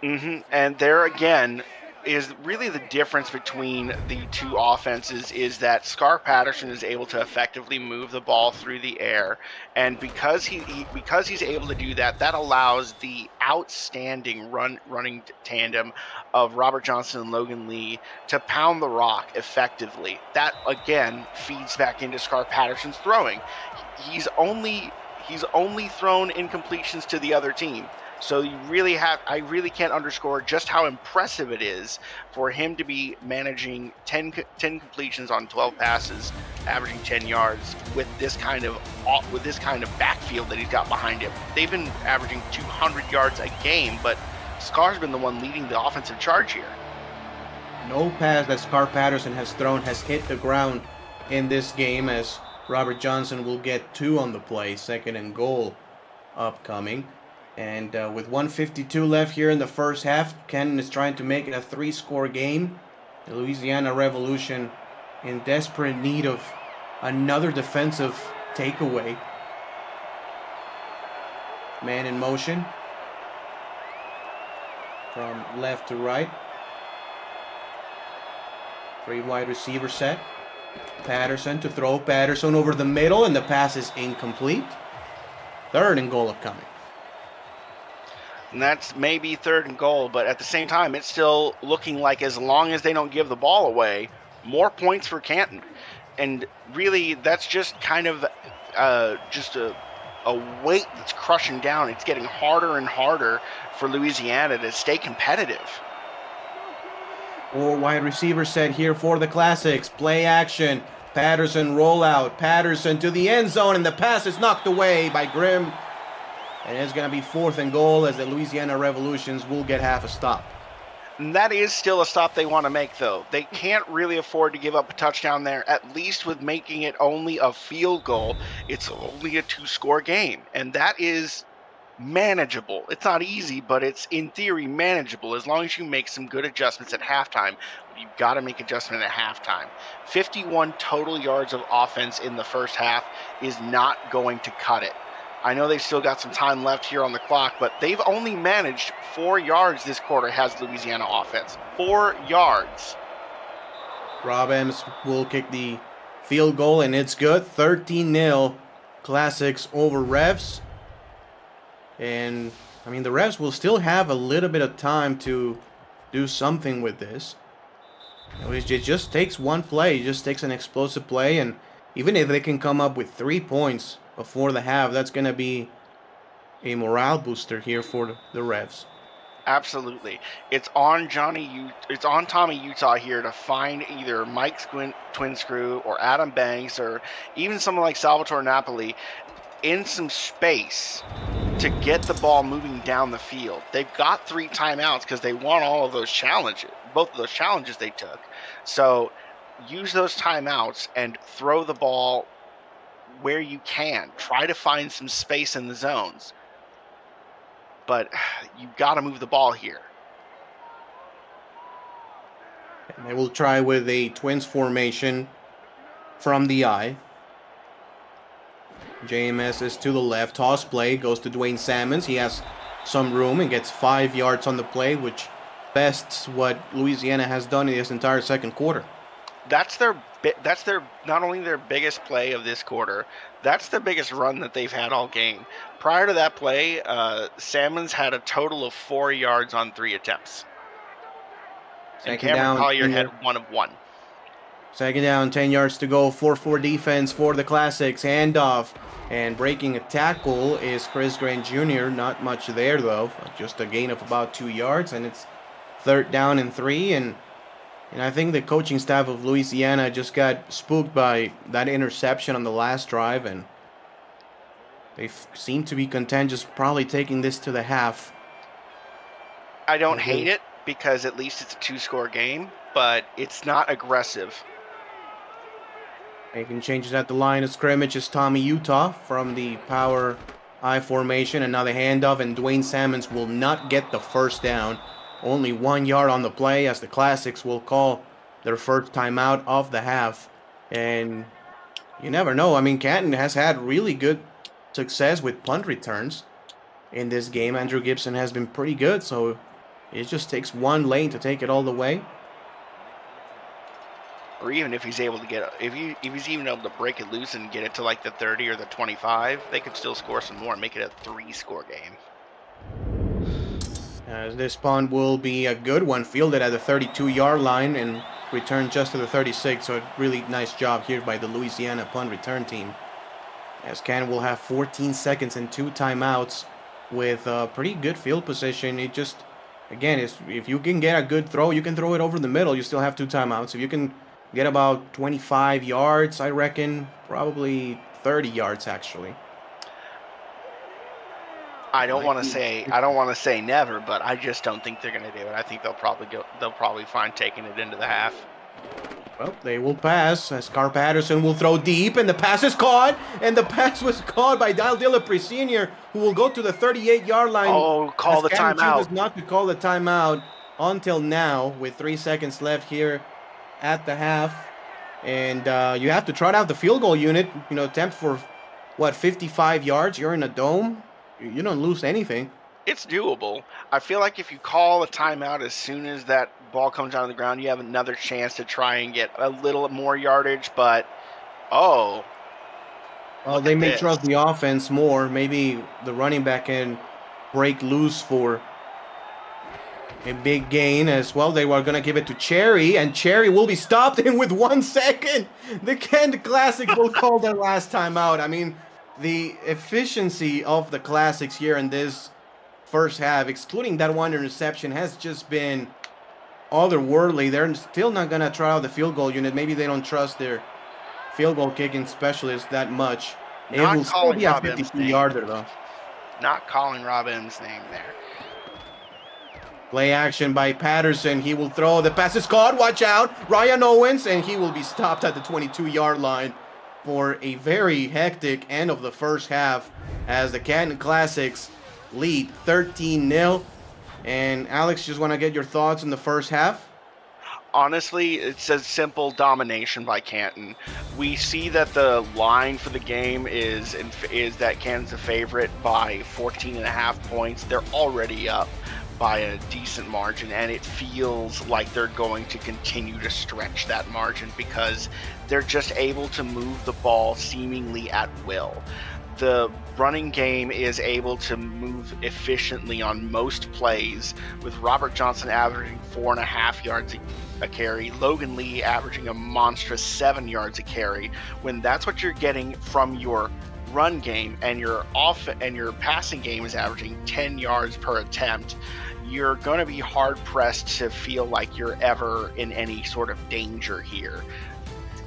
And there again is really the difference between the two offenses is that Scar Patterson is able to effectively move the ball through the air, and because he's able to do that, that allows the outstanding running tandem of Robert Johnson and Logan Lee to pound the rock effectively. That again feeds back into Scar Patterson's throwing. He's only thrown incompletions to the other team. So I really can't underscore just how impressive it is for him to be managing 10 completions on 12 passes, averaging 10 yards with this kind of backfield that he's got behind him. They've been averaging 200 yards a game, but Scar's been the one leading the offensive charge here. No pass that Scar Patterson has thrown has hit the ground in this game, as Robert Johnson will get 2 on the play, 2nd and goal upcoming. And with 1:52 left here in the first half, Canton is trying to make it a 3-score game. The Louisiana Revolution in desperate need of another defensive takeaway. Man in motion from left to right. 3 wide receiver set. Patterson to throw. Patterson over the middle, and the pass is incomplete. 3rd and goal upcoming. And that's maybe 3rd and goal, but at the same time, it's still looking like as long as they don't give the ball away, more points for Canton. And really, that's just kind of just a weight that's crushing down. It's getting harder and harder for Louisiana to stay competitive. 4 wide receiver set here for the Classics. Play action. Patterson rollout. Patterson to the end zone, and the pass is knocked away by Grimm. And it's going to be 4th and goal, as the Louisiana Revolutions will get half a stop. And that is still a stop they want to make, though. They can't really afford to give up a touchdown there, at least with making it only a field goal. It's only a 2-score game, and that is manageable. It's not easy, but it's in theory manageable as long as you make some good adjustments at halftime. You've got to make adjustment at halftime. 51 total yards of offense in the first half is not going to cut it. I know they've still got some time left here on the clock, but they've only managed 4 yards this quarter has Louisiana offense. 4 yards. Rob Ems will kick the field goal, and it's good. 13-0 Classics over Revs. And, I mean, the Revs will still have a little bit of time to do something with this. It just takes one play. It just takes an explosive play, and even if they can come up with 3 points before the half, that's going to be a morale booster here for the Revs. Absolutely. It's on Tommy Utah here to find either Mike Twin Screw or Adam Banks or even someone like Salvatore Napoli in some space to get the ball moving down the field. They've got 3 timeouts because they won all of those challenges, both of those challenges they took. So use those timeouts and throw the ball where you can. Try to find some space in the zones. But you've got to move the ball here. And they will try with a Twins formation from the eye. JMS is to the left. Toss play goes to Dwayne Salmons. He has some room and gets 5 yards on the play, which bests what Louisiana has done in this entire second quarter. That's their not only their biggest play of this quarter, that's the biggest run that they've had all game. Prior to that play, Salmons had a total of 4 yards on 3 attempts. And Cameron Collier had 1 of 1. Second down, 10 yards to go. 4-4 defense for the Classics. Handoff. And breaking a tackle is Chris Grant Jr. Not much there, though. Just a gain of about 2 yards. And it's 3rd down and 3. And I think the coaching staff of Louisiana just got spooked by that interception on the last drive. And they seem to be content just probably taking this to the half. I don't hate it, because at least it's a 2-score game, but it's not aggressive. Making changes at the line of scrimmage is Tommy Utah from the power I formation. Another handoff, and Dwayne Salmons will not get the first down. Only 1 yard on the play, as the Classics will call their first timeout of the half. And you never know. I mean, Canton has had really good success with punt returns in this game. Andrew Gibson has been pretty good, so it just takes one lane to take it all the way. Or even if he's able to get, if he's even able to break it loose and get it to like the 30 or the 25, they could still score some more and make it a 3-score game. This punt will be a good one, fielded at the 32-yard line and returned just to the 36. So a really nice job here by the Louisiana punt return team. As Canton will have 14 seconds and 2 timeouts with a pretty good field position. It just, again, if you can get a good throw, you can throw it over the middle. You still have 2 timeouts. If you can get about 25 yards, I reckon, probably 30 yards actually. I don't want to say never, but I just don't think they're going to do it. I think they'll probably find taking it into the half. Well, they will pass as Carl Patterson will throw deep, and the pass is caught, and the pass was caught by Dale Dillapre Sr., who will go to the 38-yard line. Oh, call the timeout. Chooses not to call the timeout until now, with 3 seconds left here at the half. And you have to trot out the field goal unit, attempt for, 55 yards? You're in a dome. You don't lose anything. It's doable. I feel like if you call a timeout as soon as that ball comes down to the ground, you have another chance to try and get a little more yardage, but well, they may trust the offense more. Maybe the running back can break loose for a big gain as well. They were going to give it to Cherry, and Cherry will be stopped in with 1 second. The Canton Classic will call their last timeout. I mean, the efficiency of the Classics here in this first half, excluding that one interception, has just been otherworldly. They're still not going to try out the field goal unit. Maybe they don't trust their field goal kicking specialist that much. It will still be a 52-yarder, though. Not calling Rob M's name there. Play action by Patterson. He will throw. The pass is caught. Watch out. Ryan Owens, and he will be stopped at the 22-yard line for a very hectic end of the first half as the Canton Classics lead 13-0. And Alex, just want to get your thoughts on the first half. Honestly, it's a simple domination by Canton. We see that the line for the game is that Canton's a favorite by 14.5 points. They're already up by a decent margin, and it feels like they're going to continue to stretch that margin because they're just able to move the ball seemingly at will. The running game is able to move efficiently on most plays, with Robert Johnson averaging 4.5 yards a carry, Logan Lee averaging a monstrous 7 yards a carry. When that's what you're getting from your run game, and your passing game is averaging 10 yards per attempt, you're going to be hard pressed to feel like you're ever in any sort of danger here.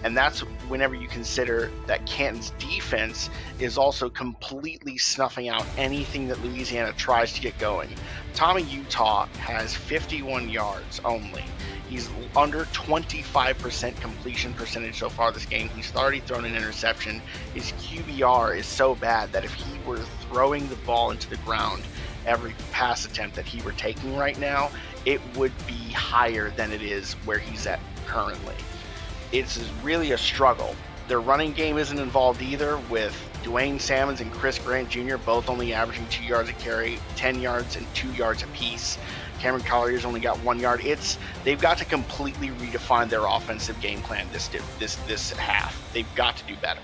And that's whenever you consider that Canton's defense is also completely snuffing out anything that Louisiana tries to get going. Tommy Utah has 51 yards only. He's under 25% completion percentage so far this game. He's already thrown an interception. His QBR is so bad that if he were throwing the ball into the ground every pass attempt that he were taking right now, it would be higher than it is where he's at currently. It's really a struggle. Their running game isn't involved either, with Dwayne Salmons and Chris Grant Jr. both only averaging 2 yards a carry, 10 yards and 2 yards apiece. Cameron Collier's only got 1 yard. They've got to completely redefine their offensive game plan this half. They've got to do better.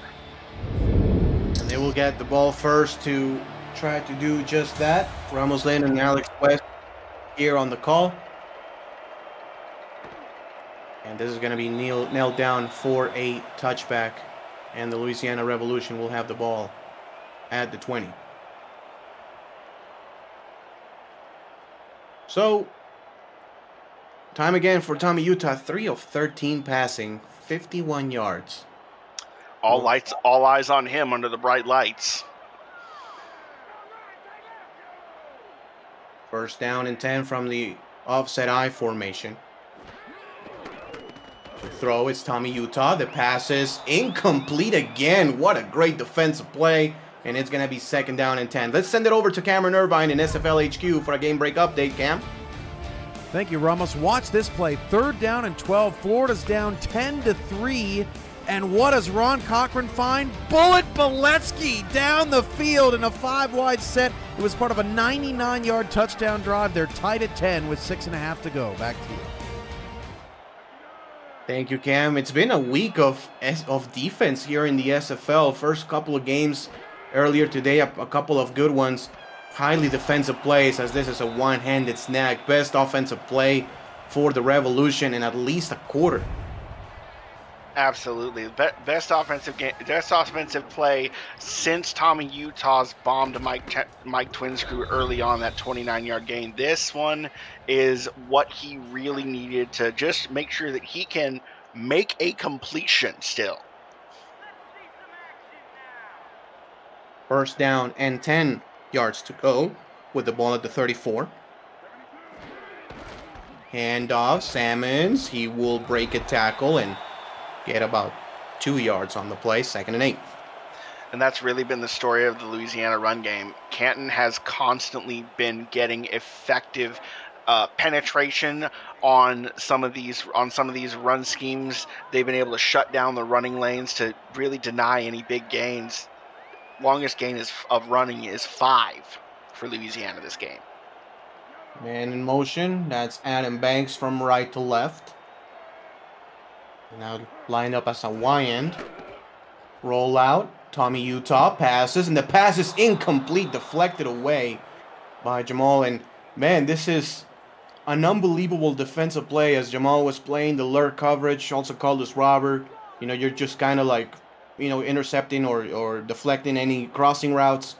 And they will get the ball first to try to do just that. Ramos Lane and Alex West here on the call. And this is going to be nailed down for a touchback. And the Louisiana Revolution will have the ball at the 20. So, time again for Tommy Utah. 3 of 13 passing, 51 yards. All eyes on him under the bright lights. First down and 10 from the offset I formation. To throw is Tommy Utah. The pass is incomplete again. What a great defensive play. And it's going to be 2nd down and 10. Let's send it over to Cameron Irvine in SFL HQ for a game break update, Cam. Thank you, Ramos. Watch this play. 3rd down and 12. Florida's down 10-3. And what does Ron Cochran find? Bullet Boletsky down the field in a 5-wide set. It was part of a 99-yard touchdown drive. They're tied at 10 with 6.5 to go. Back to you. Thank you, Cam. It's been a week of defense here in the SFL. First couple of games earlier today, a couple of good ones. Highly defensive plays, as this is a one-handed snag. Best offensive play for the Revolution in at least a quarter. Absolutely. Best offensive play since Tommy Utah's bomb to Mike Twinscrew early on, that 29-yard gain. This one is what he really needed to just make sure that he can make a completion still. 1st down and 10 yards to go with the ball at the 34. Handoff, Salmons. He will break a tackle and get about 2 yards on the play, 2nd and 8. And that's really been the story of the Louisiana run game. Canton has constantly been getting effective penetration on some of these run schemes. They've been able to shut down the running lanes to really deny any big gains. Longest gain of running is 5 for Louisiana this game. Man in motion. That's Adam Banks from right to left. Now lined up as a Y-end. Roll out. Tommy Utah passes, and the pass is incomplete, deflected away by Jamal. And man, this is an unbelievable defensive play as Jamal was playing the lurk coverage, also called as robber. You're just kind of like, intercepting or deflecting any crossing routes.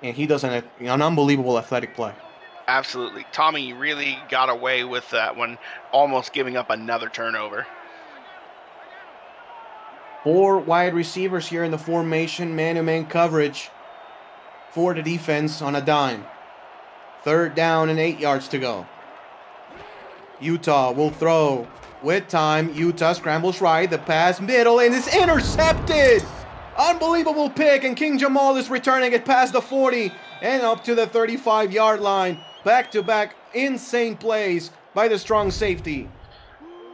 And he does an unbelievable athletic play. Absolutely. Tommy really got away with that one, almost giving up another turnover. 4 wide receivers here in the formation, man-to-man coverage for the defense on a dime. 3rd down and 8 yards to go. Utah will throw with time. Utah scrambles right, the pass middle, and it's intercepted! Unbelievable pick, and King Jamal is returning it past the 40 and up to the 35-yard line. Back-to-back insane plays by the strong safety.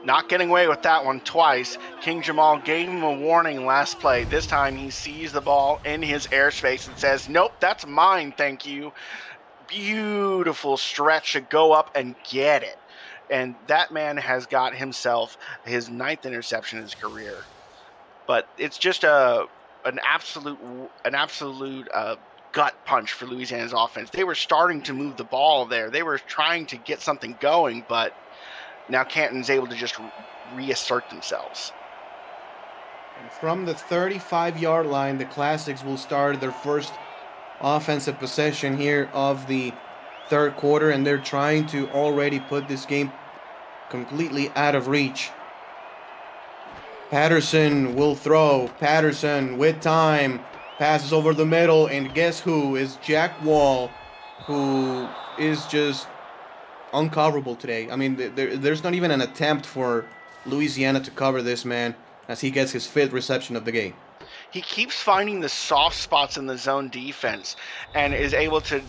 Not getting away with that one twice. King Jamal gave him a warning last play. This time he sees the ball in his airspace and says, nope, that's mine, thank you. Beautiful stretch to go up and get it. And that man has got himself his 9th interception in his career. But it's just an absolute gut punch for Louisiana's offense. They were starting to move the ball there. They were trying to get something going, but now Canton's able to just reassert themselves. And from the 35-yard line, the Classics will start their first offensive possession here of the 3rd quarter, and they're trying to already put this game completely out of reach. Patterson will throw. Patterson with time. Passes over the middle, and guess who? Is Jack Wall, who is just uncoverable today. I mean, there's not even an attempt for Louisiana to cover this man as he gets his 5th reception of the game. He keeps finding the soft spots in the zone defense and is able to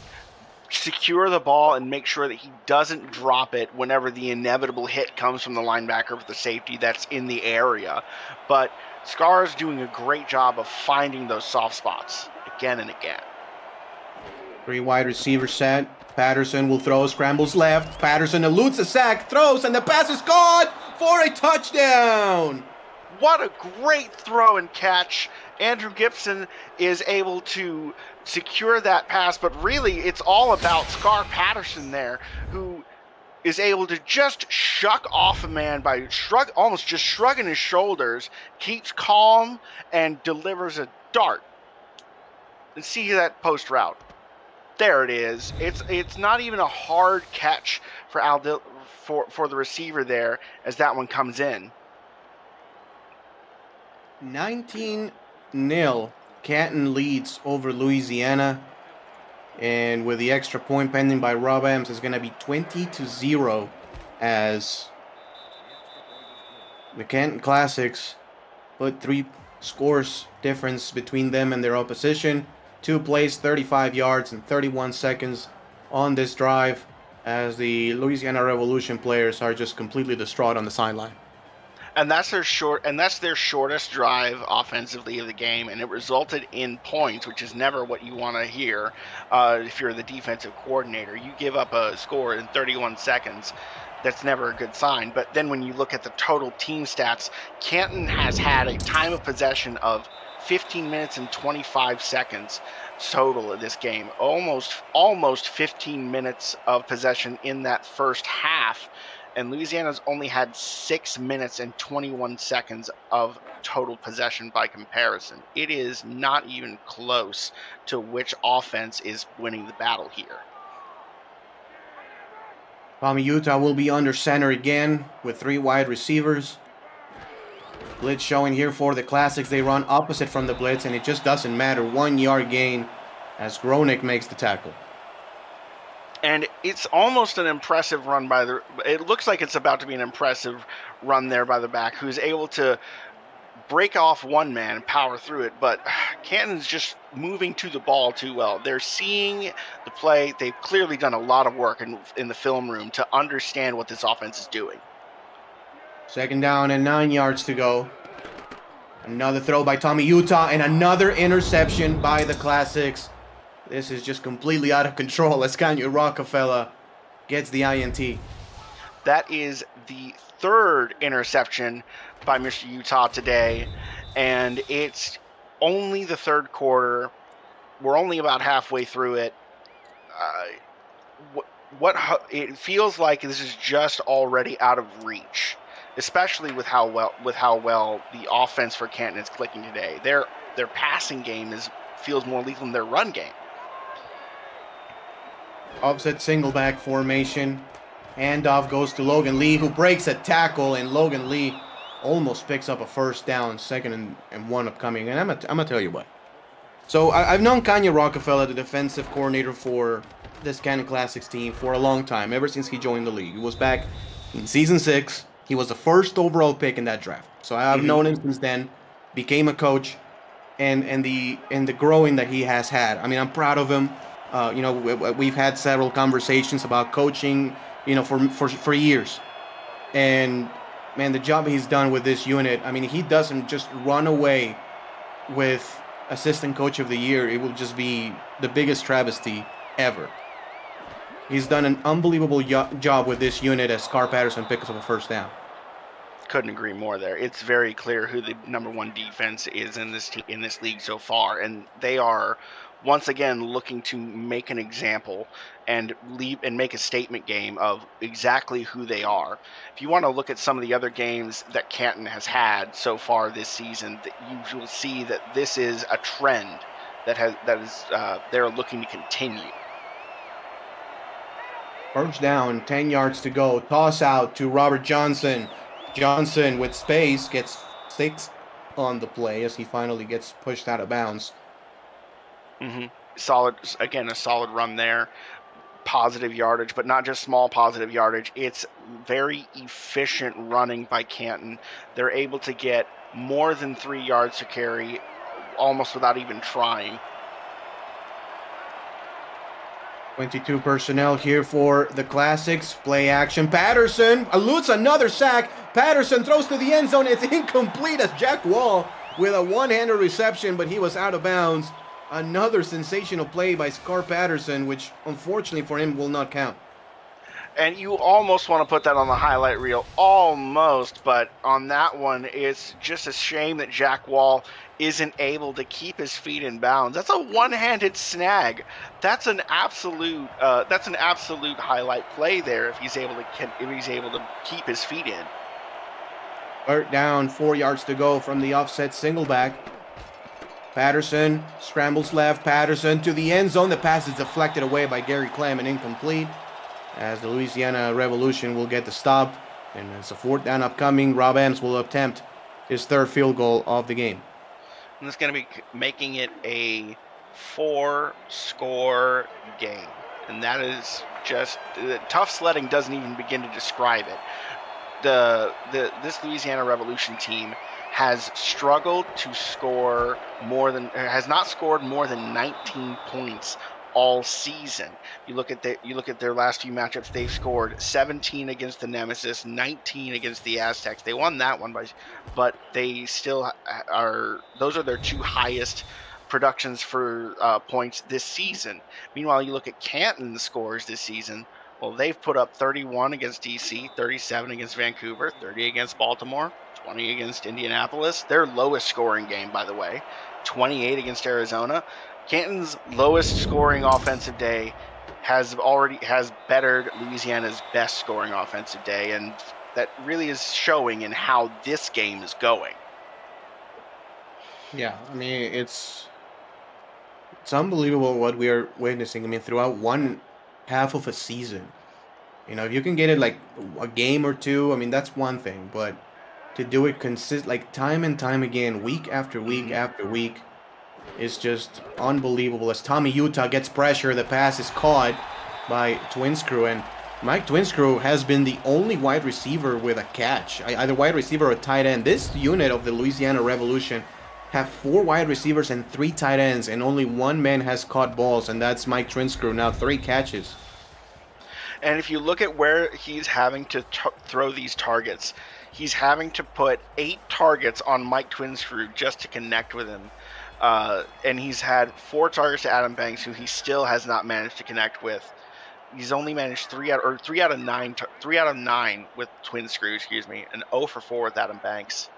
secure the ball and make sure that he doesn't drop it whenever the inevitable hit comes from the linebacker with the safety that's in the area. But Scar is doing a great job of finding those soft spots again and again. 3 wide receiver set. Patterson will throw, scrambles left. Patterson eludes the sack, throws, and the pass is caught for a touchdown. What a great throw and catch. Andrew Gibson is able to secure that pass, but really it's all about Scar Patterson there, who is able to just shuck off a man by almost just shrugging his shoulders, keeps calm, and delivers a dart. And see that post route. There it is. It's not even a hard catch for the receiver there as that one comes in. 19-0. Canton leads over Louisiana. And with the extra point pending by Rob Ems, it's going to be 20-0 as the Canton Classics put 3 scores difference between them and their opposition. 2 plays, 35 yards and 31 seconds on this drive as the Louisiana Revolution players are just completely distraught on the sideline. And that's their shortest drive offensively of the game, and it resulted in points, which is never what you want to hear if you're the defensive coordinator. You give up a score in 31 seconds. That's never a good sign. But then when you look at the total team stats, Canton has had a time of possession of 15 minutes and 25 seconds total of this game. Almost 15 minutes of possession in that first half. And Louisiana's only had 6 minutes and 21 seconds of total possession by comparison. It is not even close to which offense is winning the battle here. Tommy Utah will be under center again with 3 wide receivers. Blitz showing here for the Classics. They run opposite from the blitz, and it just doesn't matter. 1-yard gain as Gronick makes the tackle. And it's almost an impressive run by it looks like it's about to be an impressive run there by the back, who's able to break off one man and power through it. But Canton's just moving to the ball too well. They're seeing the play. They've clearly done a lot of work in the film room to understand what this offense is doing. 2nd down and 9 yards to go. Another throw by Tommy Utah and another interception by the Classics. This is just completely out of control as Canton Rockefeller gets the INT. That is the 3rd interception by Mr. Utah today, and it's only the 3rd quarter. We're only about halfway through it. It feels like this is just already out of reach, especially with how well the offense for Canton is clicking today. Their passing game feels more lethal than their run game. Offset single back formation. Handoff goes to Logan Lee, who breaks a tackle, and Logan Lee almost picks up a 1st down, 2nd and 1 upcoming. And I'm gonna tell you what. So I've known Kanye Rockefeller, the defensive coordinator for this Canton Classics team, for a long time, ever since he joined the league. He was back in season 6. He was the 1st overall pick in that draft. So I've known him since then. Became a coach, and the growing that he has had. I mean, I'm proud of him. We've had several conversations about coaching, for years. And, man, the job he's done with this unit, I mean, he doesn't just run away with Assistant Coach of the Year. It will just be the biggest travesty ever. He's done an unbelievable job with this unit as Scar Patterson picks up a 1st down. Couldn't agree more there. It's very clear who the number 1 defense is in this league so far, and they are once again looking to make an example and make a statement game of exactly who they are. If you want to look at some of the other games that Canton has had so far this season, you will see that this is a trend they're looking to continue. 1st down, 10 yards to go. Toss out to Robert Johnson. Johnson with space gets 6 on the play as he finally gets pushed out of bounds. Solid, again, a solid run there. Positive yardage, but not just small positive yardage. It's very efficient running by Canton. They're able to get more than 3 yards to carry almost without even trying. 22 personnel here for the Classics. Play action. Patterson eludes another sack. Patterson throws to the end zone. It's incomplete as Jack Wall with a one-handed reception, but he was out of bounds. Another sensational play by Scar Patterson, which unfortunately for him will not count. And you almost want to put that on the highlight reel. Almost, but on that one, it's just a shame that Jack Wall isn't able to keep his feet in bounds. That's a one-handed snag. That's an absolute highlight play there if he's able to keep his feet in. 3rd down, 4 yards to go from the offset single back. Patterson scrambles left. Patterson to the end zone. The pass is deflected away by Gary Clem and incomplete, as the Louisiana Revolution will get the stop. And it's a 4th down upcoming. Rob Ems will attempt his 3rd field goal of the game. And it's going to be making it a 4-score game. And that is just tough sledding doesn't even begin to describe it. This Louisiana Revolution team has struggled to score has not scored more than 19 points all season. You look at their last few matchups, they've scored 17 against the Nemesis, 19 against the Aztecs. They won that one but they still those are their two highest productions for points this season. Meanwhile, you look at Canton's scores this season. Well, they've put up 31 against DC, 37 against Vancouver, 30 against Baltimore, 20 against Indianapolis. Their lowest scoring game, by the way, 28 against Arizona. Canton's lowest scoring offensive day has bettered Louisiana's best scoring offensive day, and that really is showing in how this game is going. Yeah, I mean, it's unbelievable what we are witnessing. I mean, throughout one half of a season, if you can get it like a game or two, I mean, that's one thing. But to do it like time and time again, week after week after week, is just unbelievable. As Tommy Utah gets pressure, the pass is caught by Twinscrew, and Mike Twinscrew has been the only wide receiver with a catch, either wide receiver or tight end. This unit of the Louisiana Revolution have 4 wide receivers and 3 tight ends, and only one man has caught balls, and that's Mike Twinscrew. Now 3 catches. And if you look at where he's having to throw these targets, he's having to put 8 targets on Mike Twinscrew just to connect with him. And he's had 4 targets to Adam Banks, who he still has not managed to connect with. He's only managed 3 out of 9 with Twinscrew, and 0 for 4 with Adam Banks.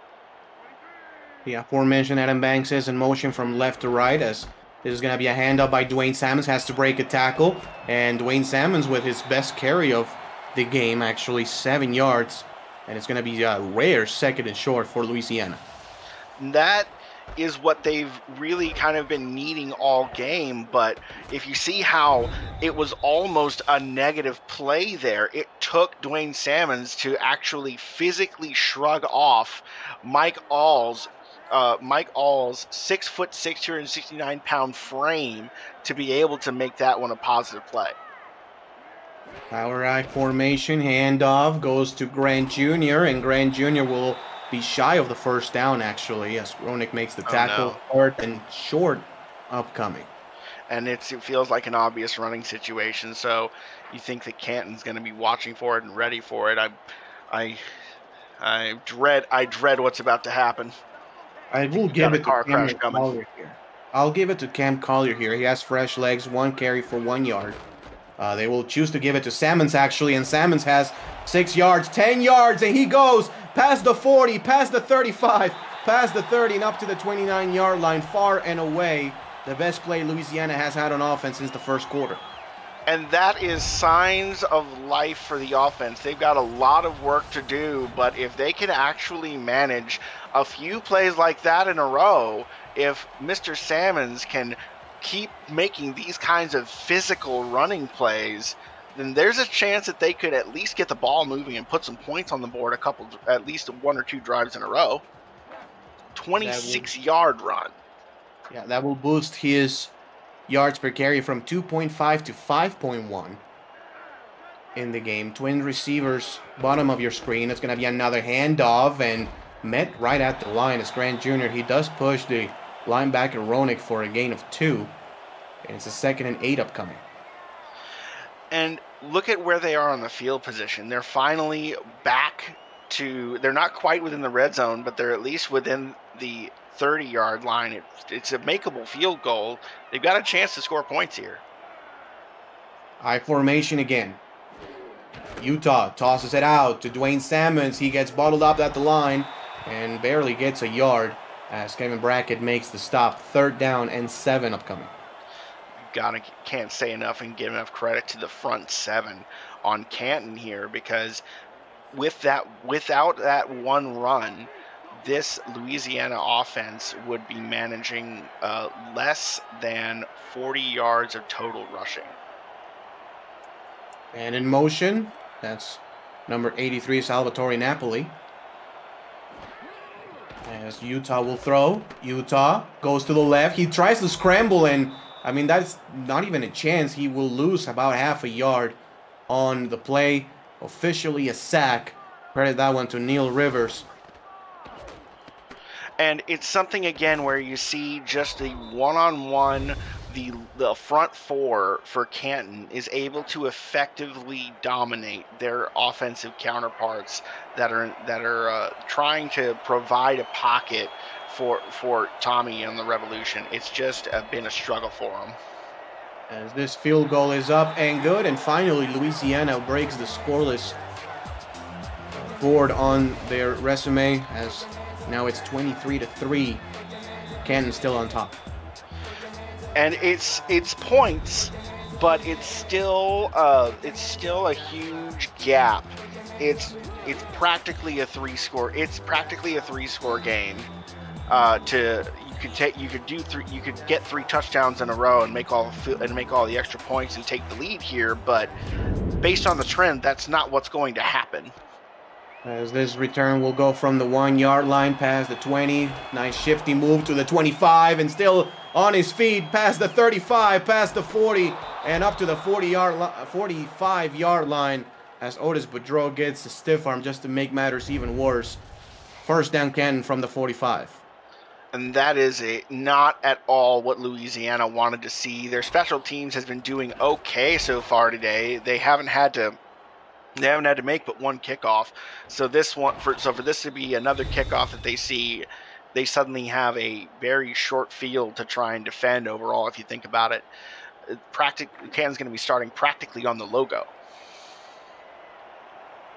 The aforementioned Adam Banks is in motion from left to right, as this is going to be a handoff by Dwayne Salmons, has to break a tackle, and Dwayne Salmons with his best carry of the game, actually 7 yards, and it's going to be a rare 2nd and short for Louisiana. That is what they've really kind of been needing all game, but if you see how it was almost a negative play there, it took Dwayne Salmons to actually physically shrug off Mike All's 6'6", 269-pound frame to be able to make that one a positive play. Power I formation, handoff goes to Grant Jr., and Grant Jr. will be shy of the first down, actually, as Ronick makes the tackle. 3rd and short upcoming. And it feels like an obvious running situation, so you think that Canton's going to be watching for it and ready for it. I dread what's about to happen. I will give it to Cam Collier here. I'll give it to Cam Collier here. He has fresh legs, 1 carry for 1 yard. They will choose to give it to Salmons, actually, and Salmons has 6 yards, 10 yards, and he goes past the 40, past the 35, past the 30, and up to the 29-yard line, far and away. The best play Louisiana has had on offense since the first quarter. And that is signs of life for the offense. They've got a lot of work to do, but if they can actually manage a few plays like that in a row, if Mr. Salmons can keep making these kinds of physical running plays, then there's a chance that they could at least get the ball moving and put some points on the board, at least 1 or 2 drives in a row. 26-yard run. Yeah, that will boost his yards per carry from 2.5 to 5.1 in the game. Twin receivers, bottom of your screen. It's going to be another handoff, and met right at the line as Grant Jr. He does push the linebacker Ronick for a gain of 2. And it's a 2nd and 8 upcoming. And look at where they are on the field position. They're finally back to, they're not quite within the red zone, but they're at least within the 30-yard line. It's a makeable field goal. They've got a chance to score points here. I formation again. Utah tosses it out to Dwayne Salmons. He gets bottled up at the line and barely gets a yard as Kevin Brackett makes the stop. 3rd down and 7 upcoming. Can't say enough and give enough credit to the front 7 on Canton here, because without that one run, this Louisiana offense would be managing less than 40 yards of total rushing. And in motion, that's number 83, Salvatore Napoli. As Utah will throw. Utah goes to the left. He tries to scramble, and I mean, that's not even a chance. He will lose about half a yard on the play. Officially a sack. Credit that one to Neil Rivers. And it's something, again, where you see just the one-on-one, the front four for Canton is able to effectively dominate their offensive counterparts that are trying to provide a pocket for Tommy and the Revolution. It's just been a struggle for them. As this field goal is up and good, and finally Louisiana breaks the scoreless board on their resume, as now it's 23-3. Canton still on top. And it's points, but it's still a huge gap. It's practically a three-score. It's practically a three-score game. You could get 3 touchdowns in a row and make all the extra points and take the lead here, but based on the trend, that's not what's going to happen. As this return will go from the 1-yard line past the 20. Nice shifty move to the 25, and still on his feet past the 35, past the 40, and up to the 45-yard line as Otis Boudreau gets a stiff arm just to make matters even worse. First down Canton from the 45. And that is not at all what Louisiana wanted to see. Their special teams has been doing okay so far today. They haven't had to make but one kickoff. So for this to be another kickoff that they see, they suddenly have a very short field to try and defend overall. If you think about it, Canton's going to be starting practically on the logo.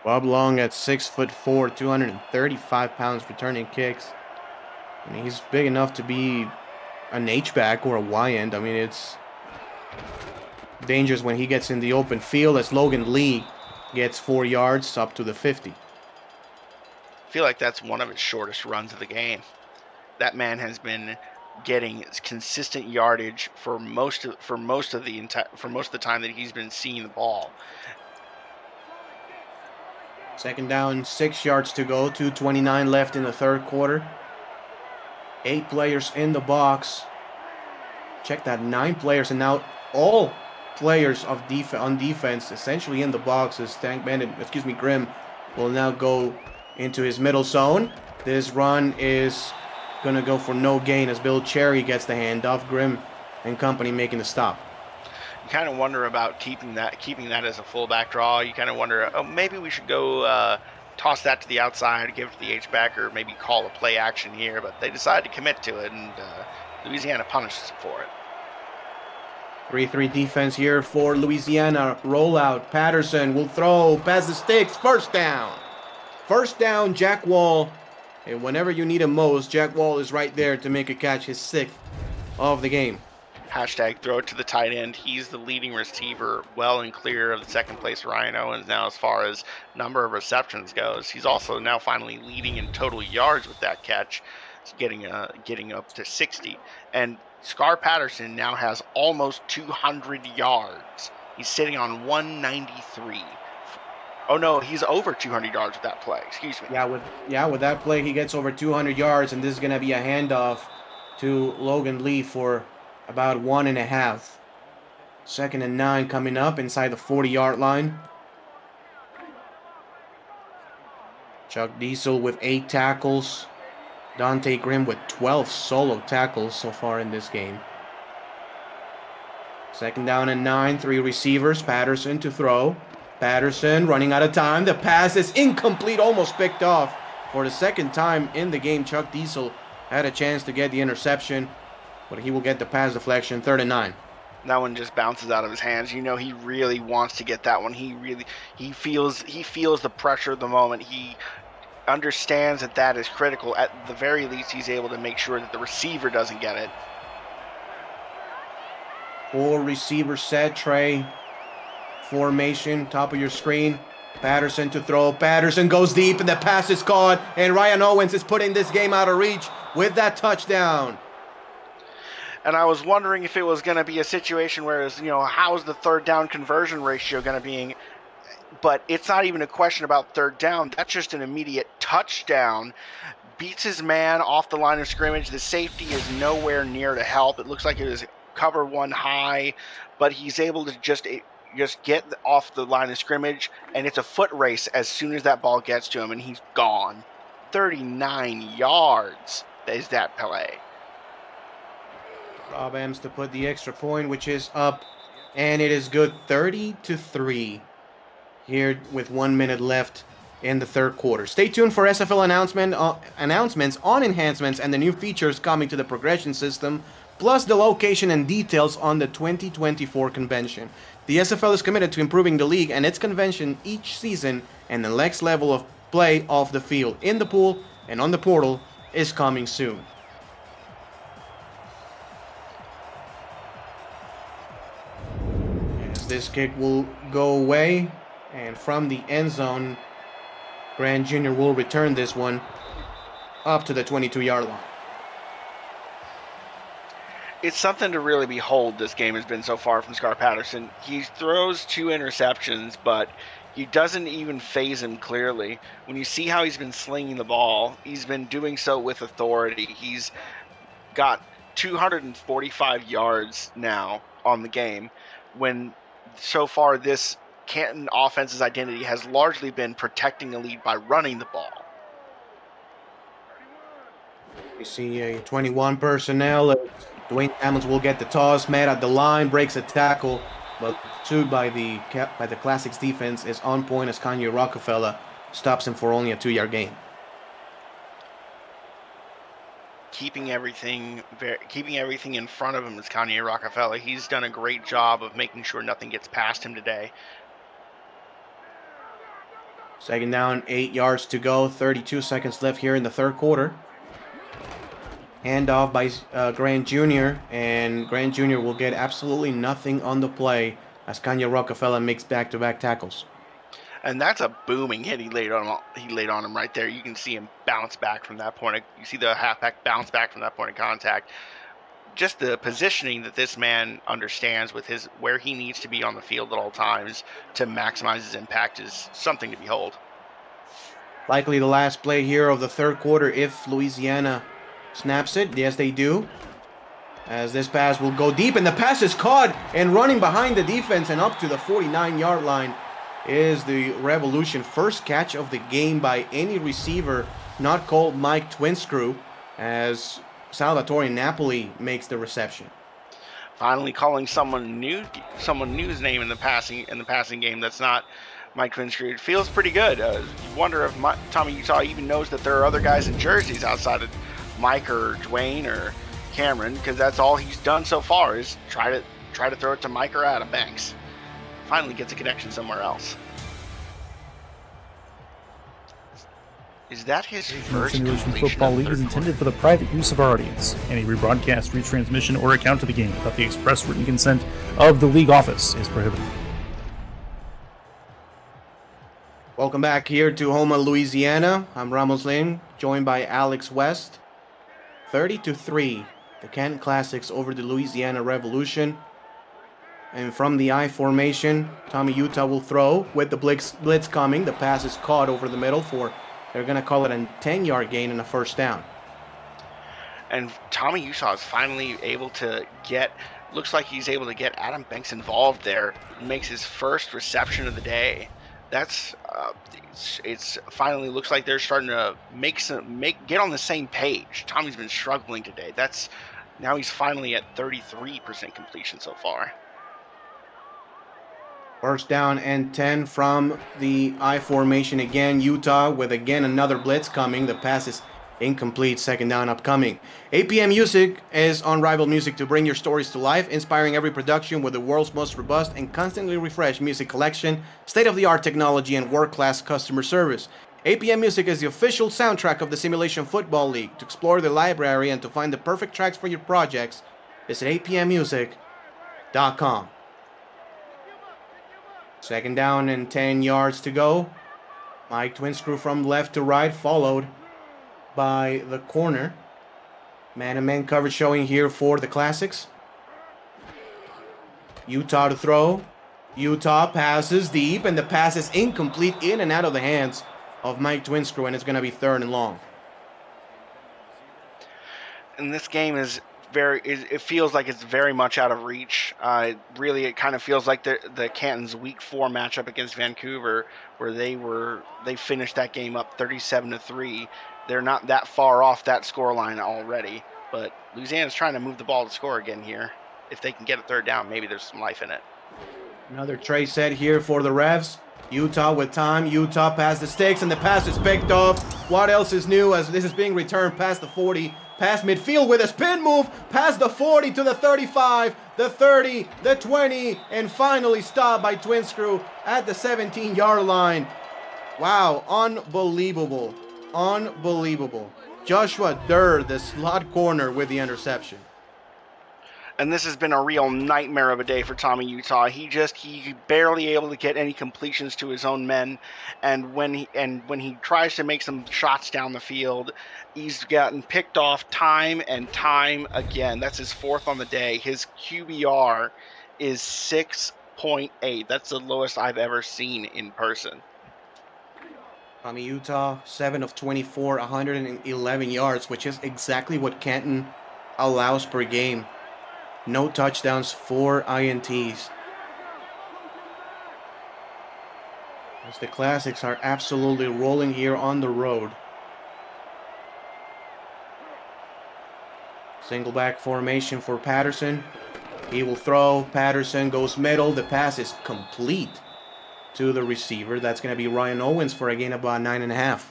Bob Long at 6'4", 235 pounds returning kicks. I mean, he's big enough to be an H-back or a Y-end. I mean, it's dangerous when he gets in the open field, as Logan Lee gets 4 yards up to the 50. I feel like that's one of his shortest runs of the game. That man has been getting consistent yardage for most of the time that he's been seeing the ball. Second down, 6 yards to go, 2:29 left in the third quarter. 8 players in the box. Check that, 9 players, and now all players on defense essentially in the box as Grimm will now go into his middle zone. This run is going to go for no gain as Bill Cherry gets the handoff. Grimm and company making the stop. You kind of wonder about keeping that as a fullback draw. You kind of wonder, maybe we should go toss that to the outside, give it to the H-back, or maybe call a play action here, but they decided to commit to it, and Louisiana punishes for it. 3-3 defense here for Louisiana. Rollout. Patterson will throw past the sticks. First down. First down, Jack Wall. And whenever you need him most, Jack Wall is right there to make a catch, his 6th of the game. Hashtag throw it to the tight end. He's the leading receiver, well and clear of the second place Ryan Owens now as far as number of receptions goes. He's also now finally leading in total yards with that catch. He's getting up to 60. And Scar Patterson now has almost 200 yards. He's sitting on 193. Oh no, he's over 200 yards with that play. Excuse me. With that play, he gets over 200 yards, and this is going to be a handoff to Logan Lee for about 1.5. 2nd and 9 coming up inside the 40-yard line. Chuck Diesel with 8 tackles. Dante Grimm with 12 solo tackles so far in this game. 2nd down and 9, 3 receivers. Patterson to throw. Patterson running out of time. The pass is incomplete, almost picked off. For the 2nd time in the game, Chuck Diesel had a chance to get the interception, but he will get the pass deflection. 3rd and 9. That one just bounces out of his hands. You know he really wants to get that one. He feels the pressure of the moment. He understands that is critical. At the very least, he's able to make sure that the receiver doesn't get it. 4 receiver set, Trey. Formation, top of your screen. Patterson to throw. Patterson goes deep, and the pass is caught. And Ryan Owens is putting this game out of reach with that touchdown. And I was wondering if it was going to be a situation where, how's the 3rd down conversion ratio going to be? but it's not even a question about third down. That's just an immediate touchdown. Beats his man off the line of scrimmage. The safety is nowhere near to help. It looks like it was cover one high, but he's able to just get off the line of scrimmage, and it's a foot race as soon as that ball gets to him, and he's gone. 39 yards is that play. Rob Ems to put the extra point, which is up, and it is good. 30-3 here with 1 minute left in the third quarter. Stay tuned for SFL announcements on enhancements and the new features coming to the progression system, plus the location and details on the 2024 convention. The SFL is committed to improving the league and its convention each season, and the next level of play off the field, in the pool, and on the portal is coming soon. As this kick will go away, and from the end zone, Grant Jr. will return this one up to the 22-yard line. It's something to really behold. This game has been so far from Scar Patterson. He throws 2 interceptions, but he doesn't even phase him clearly. When you see how he's been slinging the ball, he's been doing so with authority. He's got 245 yards now on the game, when so far this Canton offense's identity has largely been protecting the lead by running the ball. We see a 21 personnel. Dwayne Hamills will get the toss. Matt at the line breaks a tackle, but pursued by the Classics defense is on point as Kanye Rockefeller stops him for only a 2-yard gain. Keeping everything in front of him is Kanye Rockefeller. He's done a great job of making sure nothing gets past him today. Second down, 8 yards to go. 32 seconds left here in the third quarter. Handoff by Grant Jr. And Grant Jr. will get absolutely nothing on the play as Kanye Rockefeller makes back-to-back tackles. And that's a booming hit he laid on him right there. You can see him bounce back from that point. You see the halfback bounce back from that point of contact. Just the positioning that this man understands with where he needs to be on the field at all times to maximize his impact is something to behold. Likely the last play here of the third quarter if Louisiana snaps it. Yes, they do. As this pass will go deep, and the pass is caught, and running behind the defense and up to the 49-yard line is the Revolution first catch of the game by any receiver not called Mike Twinscrew, as Salvatore Napoli makes the reception. Finally calling someone new's name in the passing game that's not Mike Twinscrew. It feels pretty good. You wonder if Tommy Utah even knows that there are other guys in jerseys outside of Mike or Dwayne or Cameron, because that's all he's done so far is try to throw it to Mike or Adam Banks. Finally gets a connection somewhere else. Is that his first Simulation Football League is intended for the private use of our audience. Any rebroadcast, retransmission, or account of the game without the express written consent of the league office is prohibited. Welcome back here to Houma, Louisiana. I'm Ramos Lane, joined by Alex West. 30-3, the Canton Classics over the Louisiana Revolution. And from the I formation, Tommy Utah will throw with the blitz coming. The pass is caught over the middle they're going to call it a 10-yard gain and a first down. And Tommy Utah is finally able to looks like he's able to get Adam Banks involved there. Makes his first reception of the day. That's it's finally looks like they're starting to get on the same page. Tommy's been struggling today. Now he's finally at 33% completion so far. First down and 10 from the I formation again. Utah with again another blitz coming. The pass is incomplete. Second down upcoming. APM Music is unrivaled music to bring your stories to life, inspiring every production with the world's most robust and constantly refreshed music collection, state-of-the-art technology, and world-class customer service. APM Music is the official soundtrack of the Simulation Football League. To explore the library and to find the perfect tracks for your projects, visit apmmusic.com. Second down and 10 yards to go. Mike Twinscrew from left to right, followed by the corner. Man-to-man coverage showing here for the Classics. Utah to throw. Utah passes deep, and the pass is incomplete, in and out of the hands of Mike Twinscrew, and it's going to be 3rd and long. And this game is it feels like it's very much out of reach. Really, it kind of feels like the Canton's Week 4 matchup against Vancouver, where they finished that game up 37-3. They're not that far off that scoreline already, but Louisiana's trying to move the ball to score again here. If they can get a 3rd down, maybe there's some life in it. Another tray set here for the Revs. Utah with time. Utah past the sticks, and the pass is picked off. What else is new as this is being returned past the 40, past midfield with a spin move, past the 40 to the 35, the 30, the 20, and finally stopped by Twinscrew at the 17-yard line. Wow, unbelievable. Unbelievable. Joshua Durr, the slot corner, with the interception. And this has been a real nightmare of a day for Tommy Utah. He barely able to get any completions to his own men, and when he tries to make some shots down the field, he's gotten picked off time and time again. That's his 4th on the day. His QBR is 6.8. That's the lowest I've ever seen in person. Tommy Utah, 7 of 24, 111 yards, which is exactly what Canton allows per game. No touchdowns, 4 INTs. As the Classics are absolutely rolling here on the road. Single back formation for Patterson. He will throw. Patterson goes middle. The pass is complete to the receiver. That's going to be Ryan Owens for a gain of about 9.5.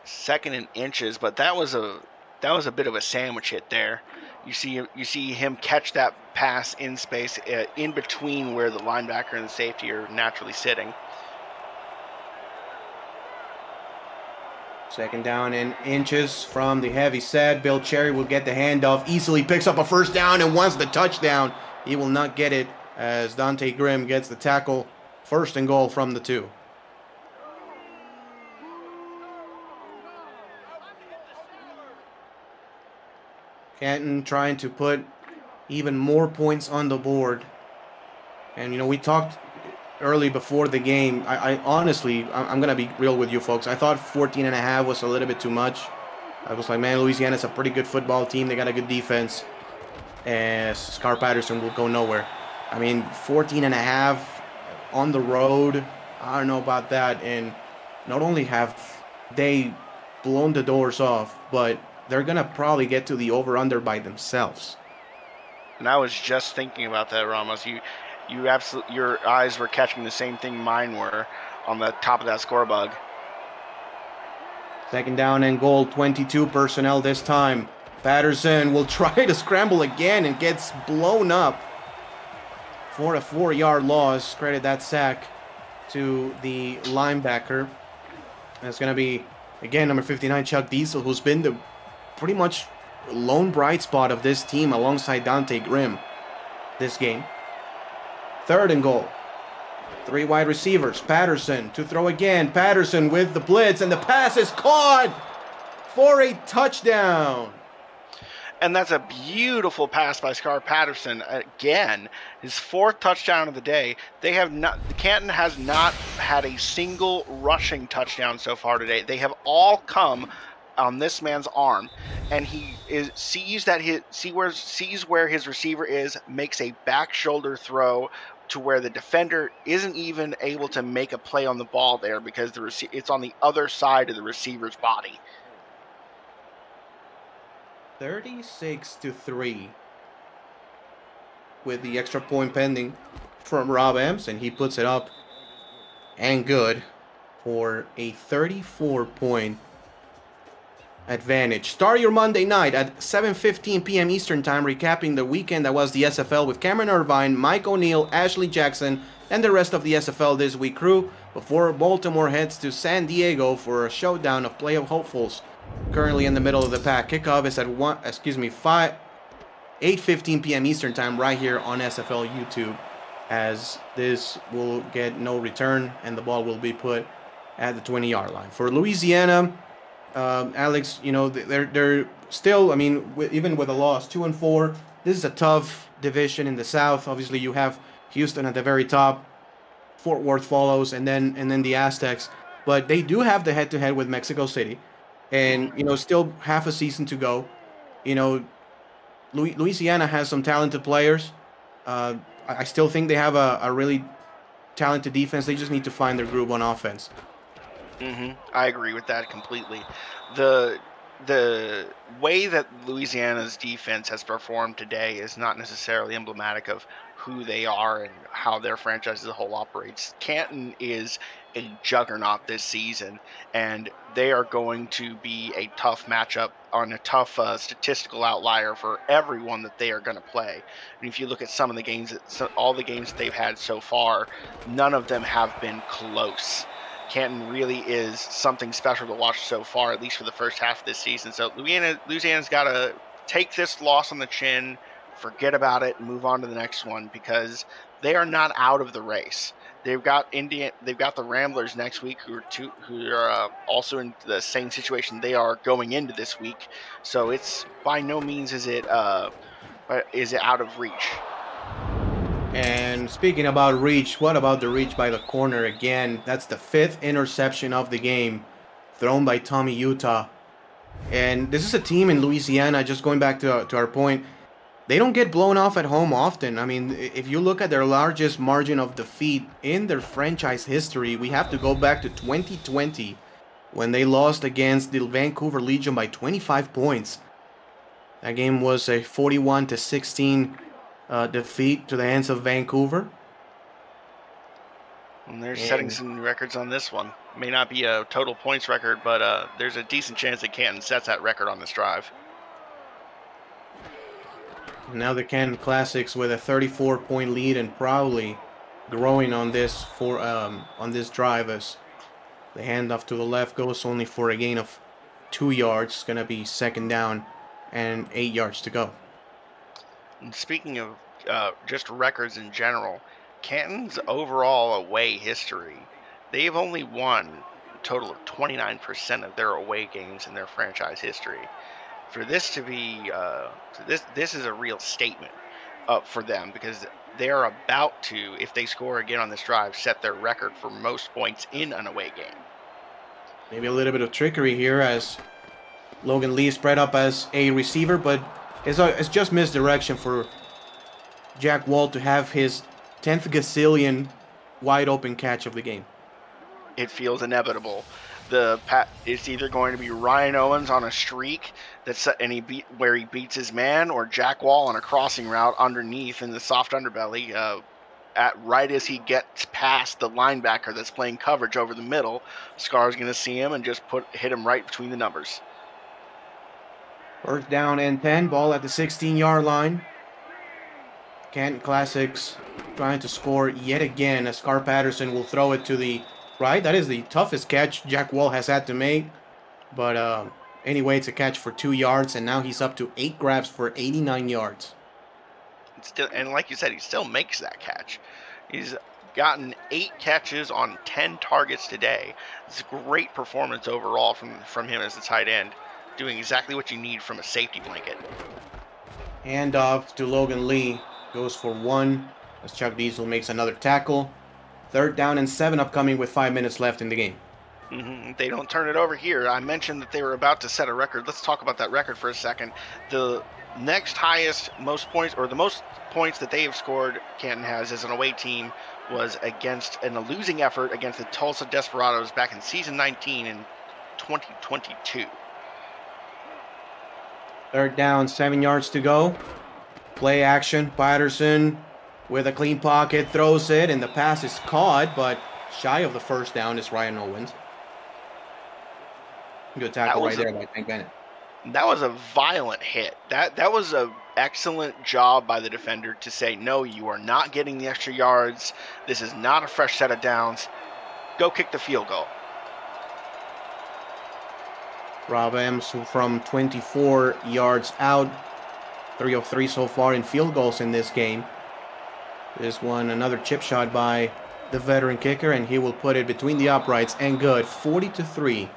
2nd and inches, but that was a bit of a sandwich hit there. You see him catch that pass in space, in between where the linebacker and the safety are naturally sitting. 2nd down and inches from the heavy set. Bill Cherry will get the handoff, easily picks up a 1st down, and wants the touchdown. He will not get it as Dante Grimm gets the tackle. 1st and goal from the 2. Canton trying to put even more points on the board. And, we talked early before the game. I honestly, I'm going to be real with you folks. I thought 14.5 was a little bit too much. I was like, man, Louisiana's a pretty good football team. They got a good defense. And Scar Patterson will go nowhere. 14.5 on the road. I don't know about that. And not only have they blown the doors off, but they're going to probably get to the over-under by themselves. And I was just thinking about that, Ramos. Your eyes were catching the same thing mine were on the top of that score bug. 2nd down and goal, 22 personnel this time. Patterson will try to scramble again and gets blown up for a 4-yard loss. Credit that sack to the linebacker. That's going to be, again, number 59, Chuck Diesel, who's been the pretty much lone bright spot of this team alongside Dante Grimm this game. 3rd and goal. 3 wide receivers. Patterson to throw again. Patterson with the blitz, and the pass is caught for a touchdown. And that's a beautiful pass by Scar Patterson. Again, his 4th touchdown of the day. Canton has not had a single rushing touchdown so far today. They have all come on this man's arm, and he sees where his receiver is, makes a back shoulder throw to where the defender isn't even able to make a play on the ball there because it's on the other side of the receiver's body. 36-3 with the extra point pending from Rob Ems, and he puts it up and good for a 34-point advantage. Start your Monday night at 7:15 p.m. Eastern Time, recapping the weekend that was the SFL with Cameron Irvine, Mike O'Neill, Ashley Jackson, and the rest of the SFL This Week crew before Baltimore heads to San Diego for a showdown of playoff hopefuls. Currently in the middle of the pack. Kickoff is at 8:15 p.m. Eastern Time right here on SFL YouTube, as this will get no return and the ball will be put at the 20-yard line. For Louisiana, Alex, they're still, even with a loss, 2-4. This is a tough division in the South. Obviously, you have Houston at the very top. Fort Worth follows, and then the Aztecs. But they do have the head-to-head with Mexico City, and still half a season to go. You know, Louisiana has some talented players. I still think they have a really talented defense. They just need to find their groove on offense. I agree with that completely. The way that Louisiana's defense has performed today is not necessarily emblematic of who they are and how their franchise as a whole operates. Canton is a juggernaut this season, and they are going to be a tough matchup on a tough statistical outlier for everyone that they are going to play. And if you look at some of the games, all the games that they've had so far, none of them have been close. Canton really is something special to watch so far, at least for the first half of this season. So Louisiana's got to take this loss on the chin, forget about it, and move on to the next one, because they are not out of the race. They've got the Ramblers next week, who are also in the same situation they are going into this week. So it's by no means is it out of reach. And speaking about reach, what about the reach by the corner again? That's the 5th interception of the game, thrown by Tommy Utah. And this is a team in Louisiana, just going back to our point, they don't get blown off at home often. I mean, if you look at their largest margin of defeat in their franchise history, we have to go back to 2020, when they lost against the Vancouver Legion by 25 points. That game was a 41-16 defeat to the hands of Vancouver. And they're setting some new records on this one. May not be a total points record, but there's a decent chance that Canton sets that record on this drive. Now the Canton Classics with a 34-point lead and probably growing on this drive, as the handoff to the left goes only for a gain of 2 yards. It's going to be 2nd down and 8 yards to go. And speaking of just records in general, Canton's overall away history, they've only won a total of 29% of their away games in their franchise history. For this to be, this is a real statement for them, because they're about to, if they score again on this drive, set their record for most points in an away game. Maybe a little bit of trickery here, as Logan Lee spread up as a receiver, but it's just misdirection for Jack Wall to have his 10th gazillion wide open catch of the game. It feels inevitable. It's either going to be Ryan Owens on a streak where he beats his man, or Jack Wall on a crossing route underneath in the soft underbelly. Right as he gets past the linebacker that's playing coverage over the middle, Scar's going to see him and just hit him right between the numbers. 1st down and 10, ball at the 16-yard line. Canton Classics trying to score yet again, as Scar Patterson will throw it to the right. That is the toughest catch Jack Wall has had to make. But anyway, it's a catch for 2 yards, and now he's up to 8 grabs for 89 yards. And like you said, he still makes that catch. He's gotten 8 catches on 10 targets today. It's a great performance overall from him as the tight end, doing exactly what you need from a safety blanket. Handoff to Logan Lee, goes for 1 as Chuck Diesel makes another tackle. 3rd down and 7 upcoming with 5 minutes left in the game. They don't turn it over here. I mentioned that they were about to set a record. Let's talk about that record for a second. The next highest most points that they have scored, Canton has, as an away team, was in a losing effort against the Tulsa Desperados back in season 19 in 2022. 3rd down, 7 yards to go. Play action. Patterson with a clean pocket, throws it, and the pass is caught, but shy of the 1st down is Ryan Owens. Good tackle right there by Tank Bennett. That was a violent hit. That was an excellent job by the defender to say, no, you are not getting the extra yards. This is not a fresh set of downs. Go kick the field goal. Rob Ems from 24 yards out. 3 of 3 so far in field goals in this game. This one, another chip shot by the veteran kicker, and he will put it between the uprights and good. 40-3.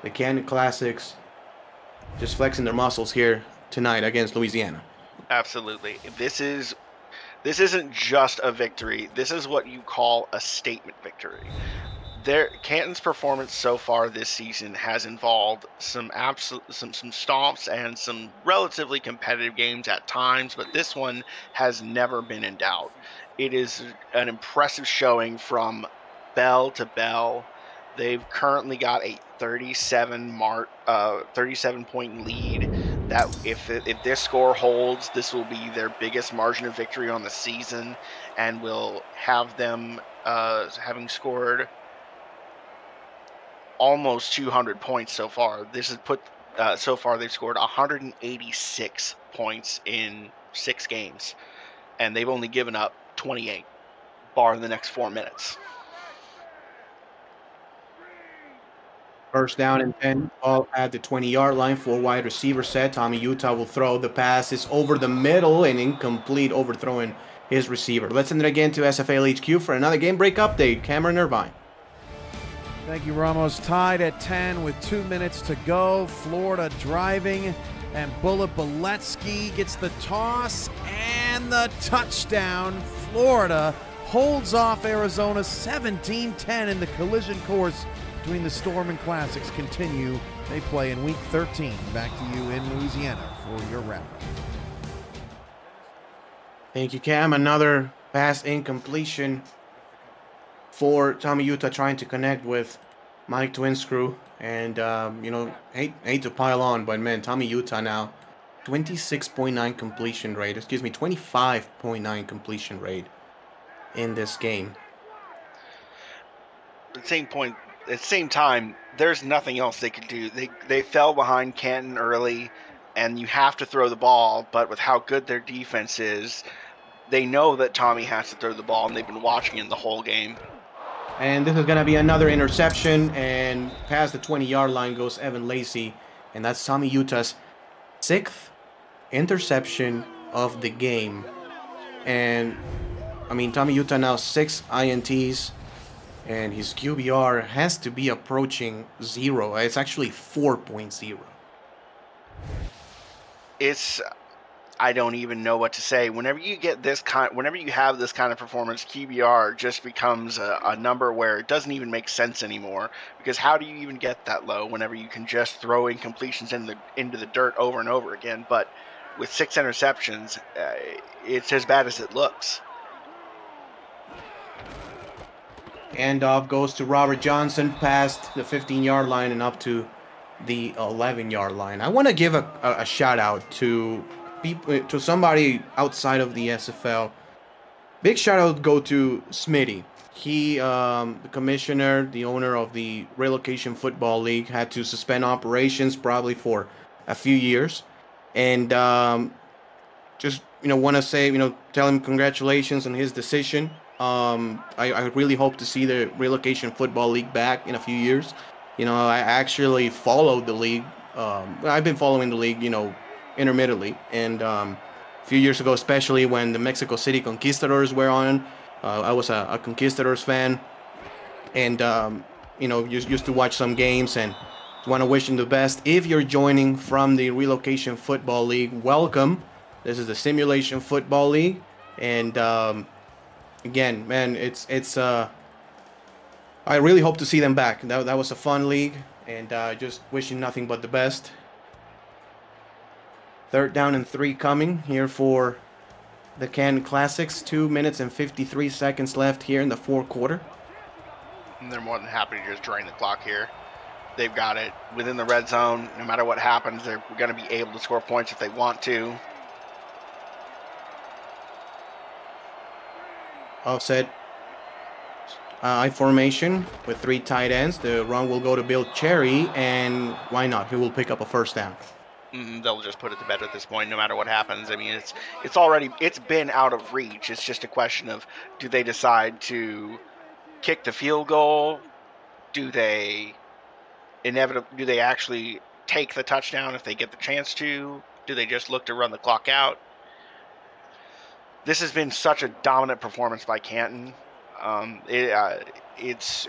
The Canton Classics just flexing their muscles here tonight against Louisiana. Absolutely. This is This isn't just a victory. This is what you call a statement victory. Canton's performance so far this season has involved some stomps and some relatively competitive games at times, but this one has never been in doubt. It is an impressive showing from bell to bell. They've currently got a 37 point lead. That if this score holds, this will be their biggest margin of victory on the season, and will have them having scored almost 200 points so far. This has put so far they've scored 186 points in 6 games, and they've only given up 28, bar the next 4 minutes. First down and 10, ball at the 20-yard line for wide receiver set. Tommy Utah will throw. The pass is over the middle and incomplete, overthrowing his receiver. Let's send it again to SFL HQ for another game break update. Cameron Irvine. Thank you, Ramos. Tied at 10 with 2 minutes to go. Florida driving, and Bullet Beletsky gets the toss and the touchdown. Florida holds off Arizona 17-10 in the collision course between the Storm and Classics continue. They play in Week 13. Back to you in Louisiana for your wrap-up. Thank you, Cam. Another pass incompletion for Tommy Utah trying to connect with Mike Twinscrew. And, hate to pile on, but, man, Tommy Utah now, 26.9 completion rate. 25.9 completion rate in this game. At the same time, there's nothing else they could do. They fell behind Canton early, and you have to throw the ball, but with how good their defense is, they know that Tommy has to throw the ball, and they've been watching it the whole game. And this is going to be another interception, and past the 20-yard line goes Evan Lacey, and that's Tommy Utah's 6th interception of the game. And, Tommy Utah now 6 INTs, and his QBR has to be approaching 0. It's actually 4.0. I don't even know what to say. Whenever you have this kind of performance, QBR just becomes a number where it doesn't even make sense anymore. Because how do you even get that low whenever you can just throw incompletions into the dirt over and over again? But with 6 interceptions, it's as bad as it looks. Handoff goes to Robert Johnson past the 15-yard line and up to the 11-yard line. I want to give a shout out to somebody outside of the SFL. Big shout out go to Smitty. He, the commissioner, the owner of the Relocation Football League, had to suspend operations probably for a few years, and just want to say tell him congratulations on his decision. I really hope to see the Relocation Football League back in a few years. I actually followed the league. I've been following the league, intermittently. And a few years ago, especially when the Mexico City Conquistadors were on, I was a Conquistadors fan. And, used to watch some games and want to wish them the best. If you're joining from the Relocation Football League, welcome. This is the Simulation Football League. And, again, man, I really hope to see them back. That was a fun league, and just wishing nothing but the best. 3rd down and 3 coming here for the Canton Classics. 2 minutes and 53 seconds left here in the 4th quarter. And they're more than happy to just drain the clock here. They've got it within the red zone. No matter what happens, they're going to be able to score points if they want to. Offset I formation with 3 tight ends. The run will go to Bill Cherry, and why not? He will pick up a first down. They'll just put it to bed at this point, no matter what happens. It's been out of reach. It's just a question of, do they decide to kick the field goal? Do they actually take the touchdown if they get the chance to? Do they just look to run the clock out? This has been such a dominant performance by Canton. It's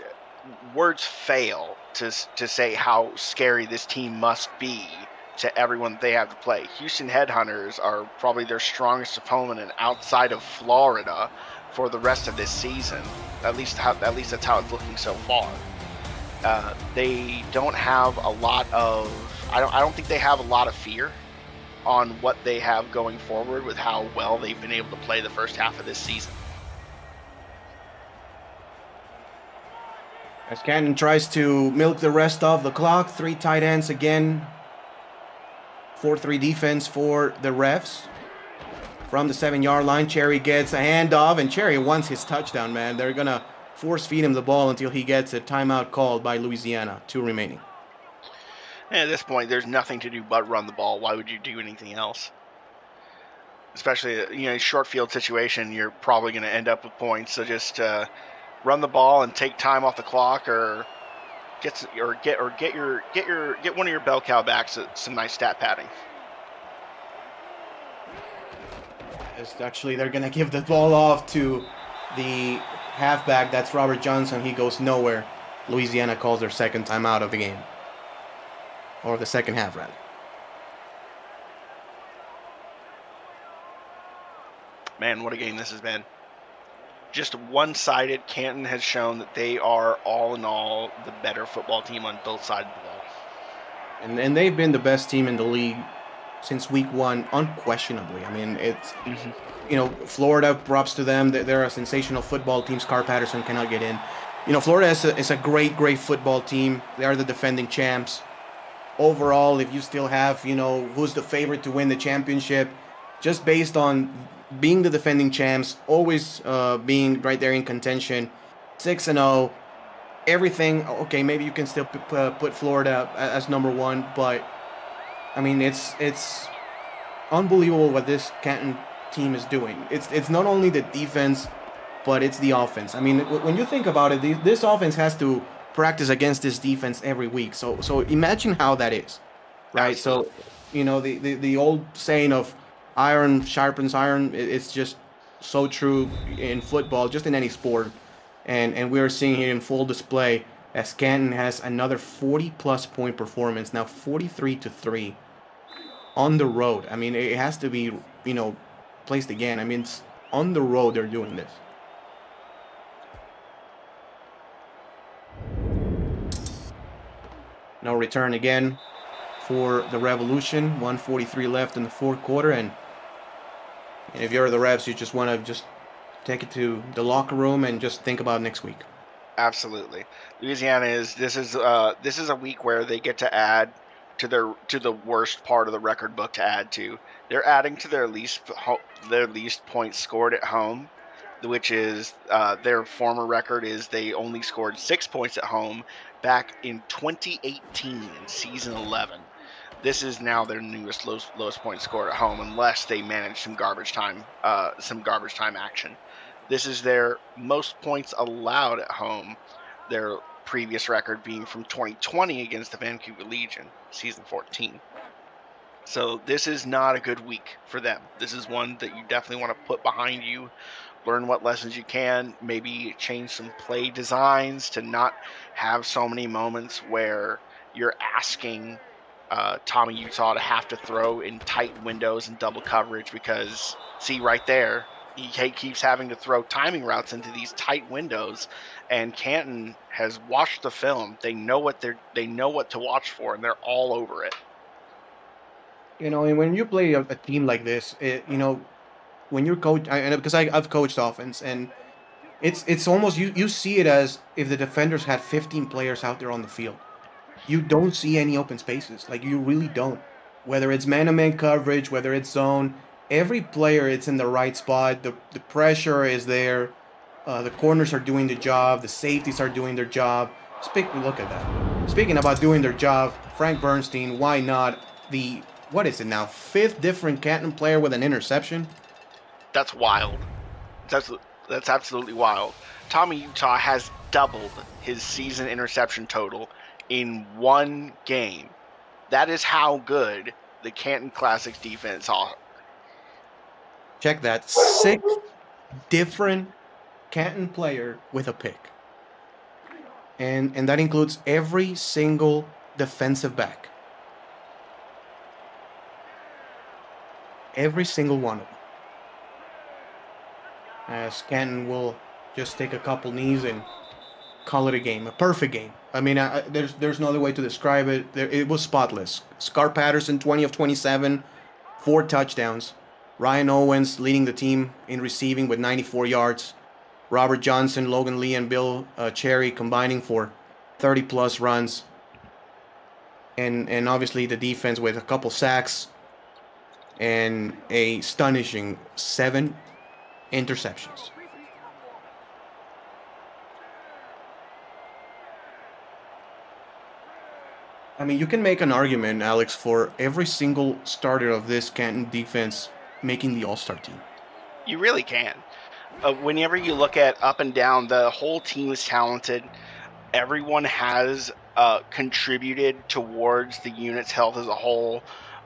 words fail to say how scary this team must be to everyone they have to play. Houston Headhunters are probably their strongest opponent outside of Florida for the rest of this season. At least that's how it's looking so far. They don't have a lot of. I don't think they have a lot of fear on what they have going forward with how well they've been able to play the first half of this season. As Canton tries to milk the rest of the clock, 3 tight ends again. 4-3 defense for the refs. From the 7-yard line, Cherry gets a handoff, and Cherry wants his touchdown, man. They're going to force feed him the ball until he gets a timeout called by Louisiana. 2 remaining. And at this point, there's nothing to do but run the ball. Why would you do anything else? Especially, short field situation, you're probably going to end up with points. So just run the ball and take time off the clock, or get one of your bell cow backs some nice stat padding. Actually, they're going to give the ball off to the halfback. That's Robert Johnson. He goes nowhere. Louisiana calls their second timeout of the game. Or the second half, rather. Man, what a game this has been. Just one-sided. Canton has shown that they are, all in all, the better football team on both sides of the ball. And they've been the best team in the league since week 1, unquestionably. I mean, it's, Florida, props to them. They're a sensational football team. Scar Patterson cannot get in. Florida is a great, great football team. They are the defending champs. Overall, if you still have, who's the favorite to win the championship, just based on being the defending champs, always being right there in contention, 6-0, everything, okay, maybe you can still put Florida as number 1, but, I mean, it's unbelievable what this Canton team is doing. It's not only the defense, but it's the offense. I mean, when you think about it, this offense has to practice against this defense every week. So imagine how that is, right? Absolutely. So, the old saying of iron sharpens iron, it's just so true in football, just in any sport. And we're seeing here in full display as Canton has another 40-plus point performance, now 43-3 on the road. I mean, it has to be, placed again. I mean, it's on the road they're doing this. No return again for the Revolution. 1:43 left in the fourth quarter, and if you're the refs, you just want to just take it to the locker room and just think about next week. Absolutely. Louisiana this is a week where they get to add to the worst part of the record book to add to. They're adding to their least points scored at home, which is their former record is they only scored 6 points at home back in 2018 in season 11. This is now their newest lowest point scored at home, unless they manage some garbage time action. This is their most points allowed at home, their previous record being from 2020 against the Vancouver Legion, season 14. So this is not a good week for them. This is one that you definitely want to put behind you, learn what lessons you can, maybe change some play designs to not have so many moments where you're asking Tommy Utah to have to throw in tight windows and double coverage, because, see right there, he keeps having to throw timing routes into these tight windows, and Canton has watched the film. They know what to watch for, and they're all over it. And when you play a team like this, when you're coach, because I've coached offense, and it's almost you see it as if the defenders had 15 players out there on the field. You don't see any open spaces. Like, you really don't. Whether it's man-to-man coverage, whether it's zone, every player, it's in the right spot. The pressure is there. The corners are doing the job. The safeties are doing their job. Look at that. Speaking about doing their job, Frank Bernstein, why not what is it now, 5th different Canton player with an interception? That's wild. That's absolutely wild. Tommy Utah has doubled his season interception total in one game. That is how good the Canton Classics defense are. Check that. 6 different Canton player with a pick. And that includes every single defensive back. Every single one of them. As Canton will just take a couple knees and call it a game, a perfect game. I mean, there's no other way to describe it. It was spotless. Scar Patterson, 20 of 27, 4 touchdowns. Ryan Owens leading the team in receiving with 94 yards. Robert Johnson, Logan Lee, and Bill Cherry combining for 30-plus runs. And obviously the defense with a couple sacks and a astonishing 7 interceptions. I mean, you can make an argument, Alex, for every single starter of this Canton defense making the All-Star team. You really can. Whenever you look at up and down, the whole team is talented. Everyone has contributed towards the unit's health as a whole.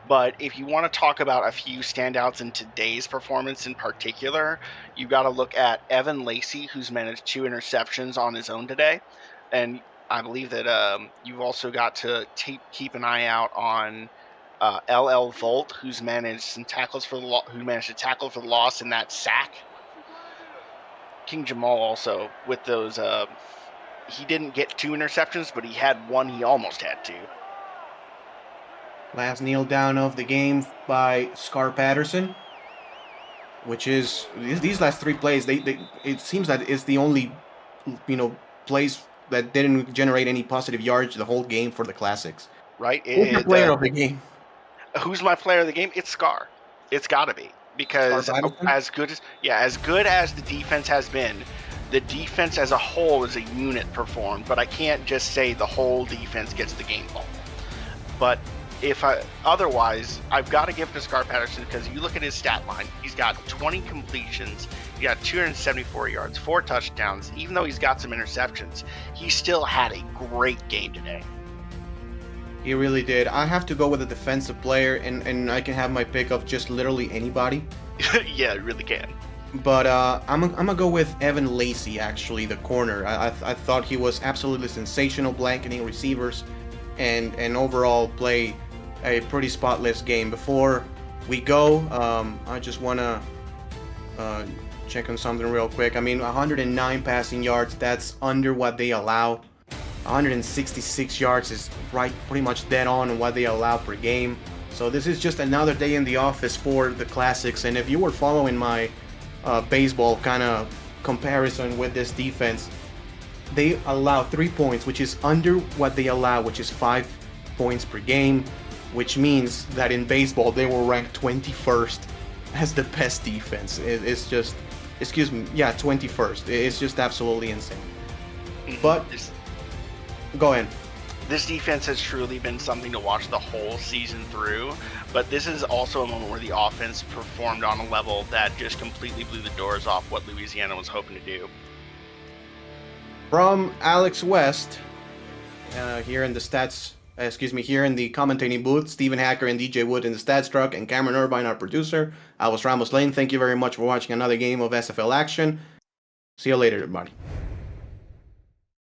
But if you want to talk about a few standouts in today's performance in particular, you've got to look at Evan Lacey, who's managed 2 interceptions on his own today. And I believe that you've also got to keep an eye out on LL Volt, who's managed some tackles for who managed to tackle for the loss in that sack. King Jamal also with those. He didn't get 2 interceptions, but he had one he almost had 2. Last kneel down of the game by Scar Patterson, which is these last 3 plays. It seems that it's the only, plays that didn't generate any positive yards the whole game for the Classics. Right? Who's your player of the game? Who's my player of the game? It's Scar. It's got to be, because as good as the defense has been, the defense as a whole as a unit performed. But I can't just say the whole defense gets the game ball. But otherwise, I've got to give to Scar Patterson, because you look at his stat line. He's got 20 completions. He got 274 yards, 4 touchdowns. Even though he's got some interceptions, he still had a great game today. He really did. I have to go with a defensive player, and I can have my pick of just literally anybody. Yeah, you really can. But I'm gonna go with Evan Lacey, actually, the corner. I thought he was absolutely sensational, blanketing receivers, and overall play a pretty spotless game. Before we go, I just wanna check on something real quick. I mean, 109 passing yards. That's under what they allow. 166 yards is pretty much dead on what they allow per game. So this is just another day in the office for the Classics. And if you were following my baseball kind of comparison with this defense, they allow 3 points, which is under what they allow, which is 5 points per game, which means that in baseball they were ranked 21st as the best defense. It's just, 21st. It's just absolutely insane. But go ahead. This defense has truly been something to watch the whole season through, but this is also a moment where the offense performed on a level that just completely blew the doors off what Louisiana was hoping to do. From Alex West, here in the commentating booth, Stephen Hacker and DJ Wood in the stats truck, and Cameron Irvine, our producer. I was Ramos Lane. Thank you very much for watching another game of SFL action. See you later, everybody.